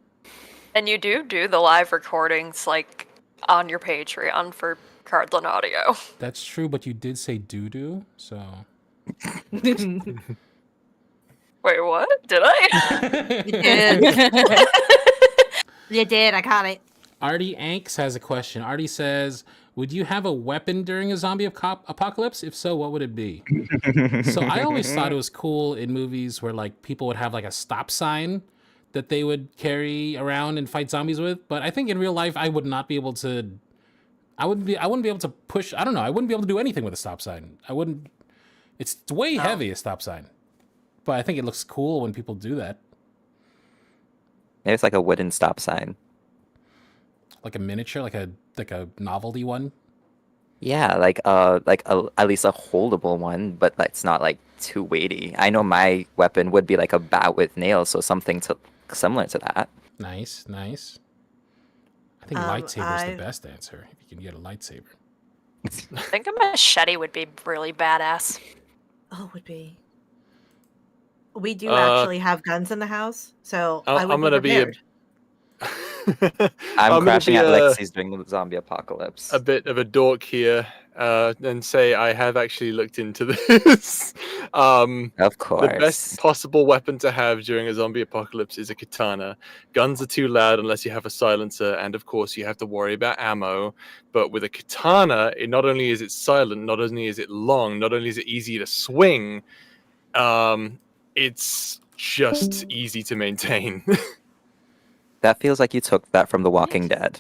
And you do the live recordings like on your Patreon for Cardlin Audio. That's true, but you did say doo-doo, so... Wait, what? Did I? You did. You did. I caught it. Artie Anks has a question. Artie says, would you have a weapon during a zombie apocalypse? If so, what would it be? So I always thought it was cool in movies where like people would have like a stop sign that they would carry around and fight zombies with. But I think in real life, I would not be able to... I wouldn't be able to push... I don't know. I wouldn't be able to do anything with a stop sign. I wouldn't... It's way heavy, a stop sign. But I think it looks cool when people do that. Maybe it's like a wooden stop sign. Like a miniature, like a novelty one. Yeah, like at least a holdable one, but that's not like too weighty. I know my weapon would be like a bat with nails, so something similar to that. Nice, nice. I think lightsaber's the best answer. If you can get a lightsaber. I think a machete would be really badass. Oh, it would be. We do actually have guns in the house, so I would I'm be gonna be a prepared. I'm gonna crashing be at a Lexi's during the zombie apocalypse. bit of a dork here, and say I have actually looked into this. Of The course. best possible weapon to have during a zombie apocalypse is a katana. Guns are too loud unless you have a silencer, and of course you have to worry about ammo. But with a katana, it not only is it silent, not only is it long, not only is it easy to swing, it's just easy to maintain. That feels like you took that from The Walking Dead.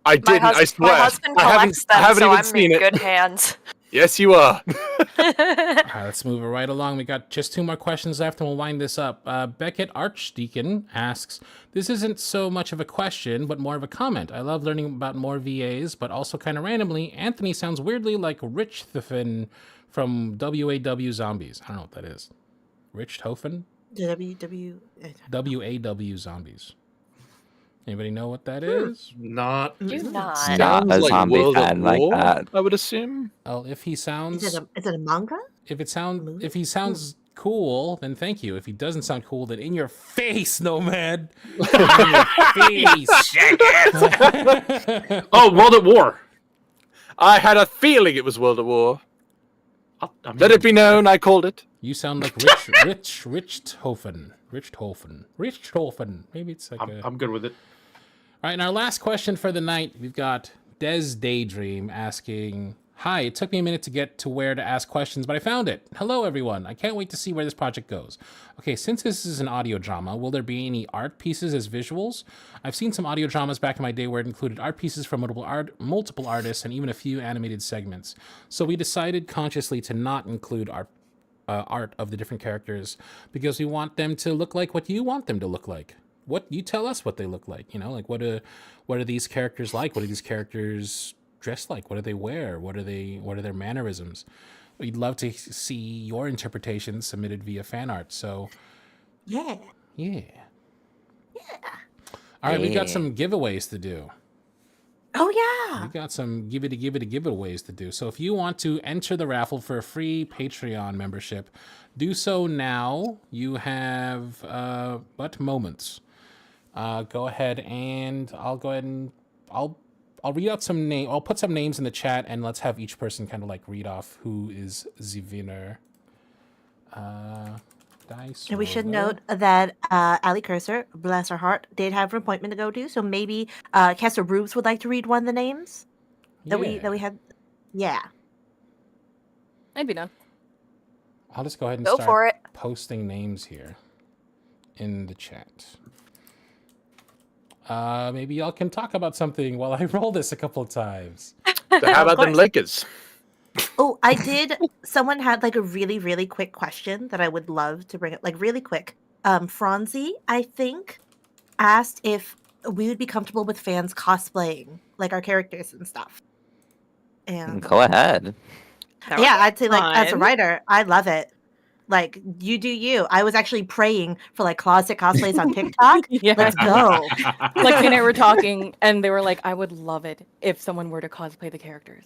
I didn't. I swear. My husband I collects them, haven't so even I'm seen in it. good hands. Yes, you are. All right, let's move it right along. We got just 2 more questions left, and we'll wind this up. Beckett Archdeacon asks, "This isn't so much of a question, but more of a comment. I love learning about more VAs, but also kind of randomly, Anthony sounds weirdly like Richthofen from WAW Zombies. I don't know what that is. Richthofen? WAW Zombies. Anybody know what that is? Not. Do not. Not a Sounds like zombie World at fan like War, that. I would assume. Well, if he sounds, Is it a manga? if he sounds cool, then thank you. If he doesn't sound cool, then in your face, Nomad. In your face. Oh, World at War. I had a feeling it was World at War. I mean, Let it be known, I called it. You sound like Richthofen. Richthofen. Maybe it's like I'm good with it. All right, and our last question for the night, we've got Des Daydream asking, "Hi, it took me a minute to get to where to ask questions, but I found it. Hello, everyone. I can't wait to see where this project goes. Okay, since this is an audio drama, will there be any art pieces as visuals? I've seen some audio dramas back in my day where it included art pieces from multiple artists and even a few animated segments. So we decided consciously to not include art of the different characters because we want them to look like what you want them to look like. What you tell us what they look like, like what are these characters like? What are these characters dressed like? What do they wear? What are their mannerisms? We'd love to see your interpretations submitted via fan art. So Yeah. All right, we got Yeah. some giveaways to do. Oh yeah. We got some give it giveaways to do. So if you want to enter the raffle for a free Patreon membership, do so now. You have but moments. Go ahead and I'll read out some name. I'll put some names in the chat and let's have each person kind of like read off who is the winner. Dice. And we should roller. note that Ali Cursor, bless her heart, did have an appointment to go to. So maybe Kessa Rubes would like to read one of the names that we had. Yeah. I'd be done. I'll just go ahead and Go start for it. posting names here in the chat. Maybe y'all can talk about something while I roll this a couple of times. So how about them Lakers? Oh, I did. Someone had like a really, really quick question that I would love to bring up, like really quick. Franzi, I think, asked if we would be comfortable with fans cosplaying like our characters and stuff. And Go ahead. yeah, I'd say like as a fun. writer, I love it. Like you do you. I was actually praying for like closet cosplays on TikTok. Yeah. Let's go. Like and I were talking, and they were like, "I would love it if someone were to cosplay the characters."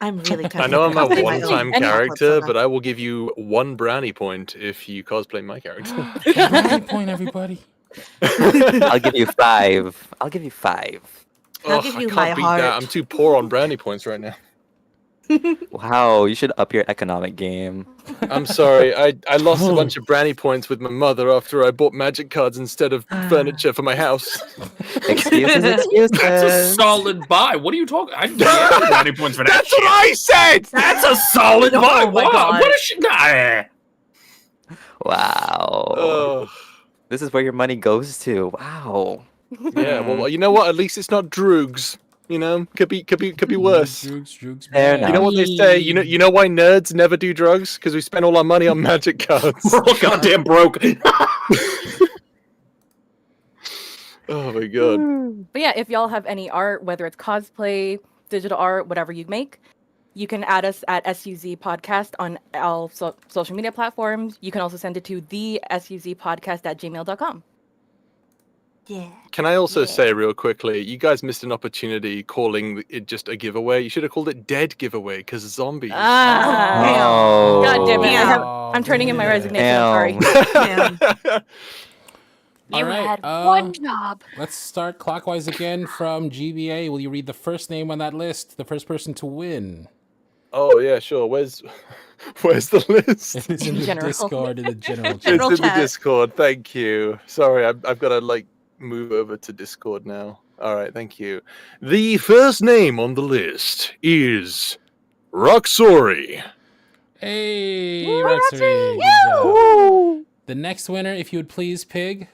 I'm really tempted. I know I'm to a cosplay my own one-time And- character, but I will give you 1 brownie point if you cosplay my character. Brownie point, everybody. I'll give you 5. I'll give you 5. I'll give you I my can't beat heart. that. I'm too poor on brownie points right now. Wow, you should up your economic game. I'm sorry. I lost a bunch of brownie points with my mother after I bought magic cards instead of furniture for my house. Excuses, excuses. That's a solid buy. What are you talking? I don't have brownie points for that. That's what I said! That's a solid Oh buy. my What? God. What is she? Nah. Wow. Oh, This is where your money goes to. Wow. yeah. Well, you know what? At least it's not drugs. You know, could be worse. Drugs, Fair bad. You know what they say? You know why nerds never do drugs? Because we spend all our money on magic cards. We're all goddamn broke. Oh my god. But yeah, if y'all have any art, whether it's cosplay, digital art, whatever you make, you can add us at SUZ Podcast on all social media platforms. You can also send it to the SUZpodcast@gmail.com. Yeah. Can I also say real quickly, you guys missed an opportunity calling it just a giveaway. You should have called it Dead Giveaway because zombies. Ah, Oh. God damn it. I have I'm turning in my damn. resignation. I'm sorry. Damn. You All right, had one job. Let's start clockwise again from GBA. Will you read the first name on that list? The first person to win. Oh yeah, sure. Where's the list? It is in the General. Discord, in the general chat. General It's in the chat. Discord. Thank you. Sorry, I've got to like move over to Discord now. All right, thank you. The first name on the list is Roxori. Hey, Roxy. Good job. The next winner, if you would please, Pig.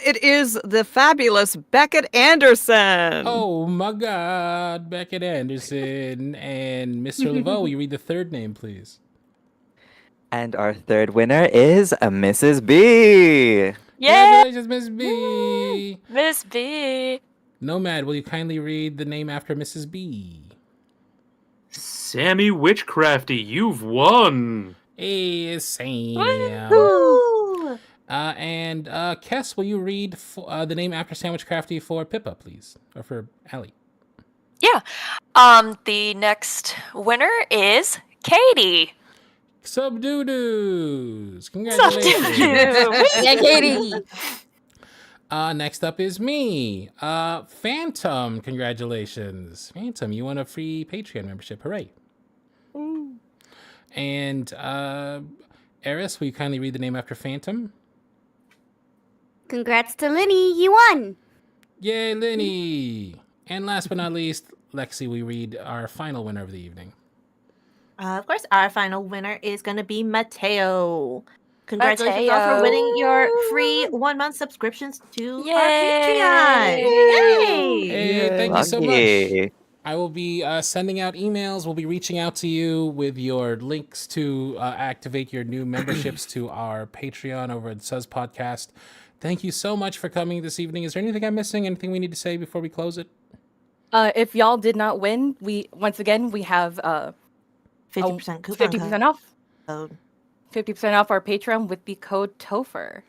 It is the fabulous Beckett Anderson. Oh my God, Beckett Anderson and Mr. Laveau. Will you read the third name, please? And our third winner is Mrs. B. Yeah, Congratulations, Miss B. Miss B. Nomad, will you kindly read the name after Mrs. B? Sammy Witchcrafty, you've won. Hey, Sam. Woo! And Kess, will you read the name after Sandwich Crafty for Pippa, please? Or for Allie? Yeah. The next winner is Katie. Subdoo-doos. Congratulations. Yeah, Katie. Next up is me. Phantom, congratulations. Phantom, you won a free Patreon membership. Hooray. And Eris, will you kindly read the name after Phantom? Congrats to Linny, you won! Yay, Linny. And last but not least, Lexi, we read our final winner of the evening. Of course, our final winner is going to be Mateo. Congratulations all for winning your free 1-month subscriptions to our Patreon. Yay! Hey, thank you so much. Lucky. I will be sending out emails. We'll be reaching out to you with your links to activate your new memberships to our Patreon over at SUZ Podcast. Thank you so much for coming this evening. Is there anything I'm missing? Anything we need to say before we close it? If y'all did not win, we have 50% coupon 50% off. code. 50% off our Patreon with the code TOFER.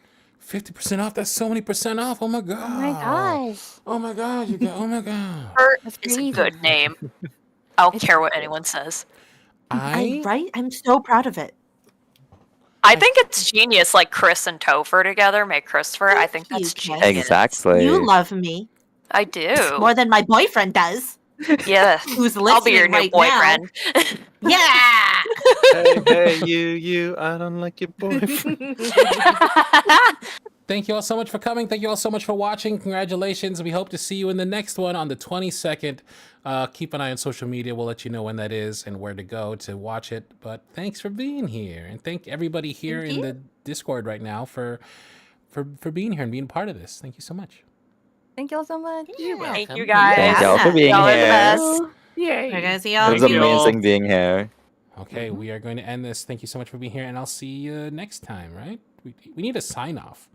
50% off? That's so many percent off. Oh my God. Oh my gosh. Oh my God. You got, oh my God. Bert That's is a crazy. good name. I don't care what anyone says. Right? I'm so proud of it. I think it's genius, like Chris and Topher together make Christopher. I think Thank that's you, genius. Exactly. You love me I do. more than my boyfriend does. Yeah. Who's listening I'll be your new right boyfriend. now. Yeah! Hey, you, I don't like your boyfriend. Thank you all so much for coming. Thank you all so much for watching. Congratulations. We hope to see you in the next one on the 22nd. Keep an eye on social media. We'll let you know when that is and where to go to watch it. But thanks for being here. And thank everybody here in the Discord right now for being here and being part of this. Thank you so much. Thank y'all so much. Thank you guys. Thank y'all for being Y'all are the here. best. We're going to see y'all. It was Thank you all. amazing being here. Okay, we are going to end this. Thank you so much for being here, and I'll see you next time, right? We need a sign-off.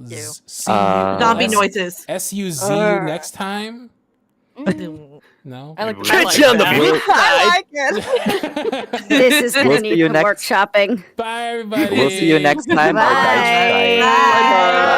See you. Zombie noises. SUZ you next time? No? I like Catch you on the We'll, flip I like it. This is We'll gonna see need you some next- workshopping. Bye, everybody. we'll see you next time. Bye. Bye. Bye.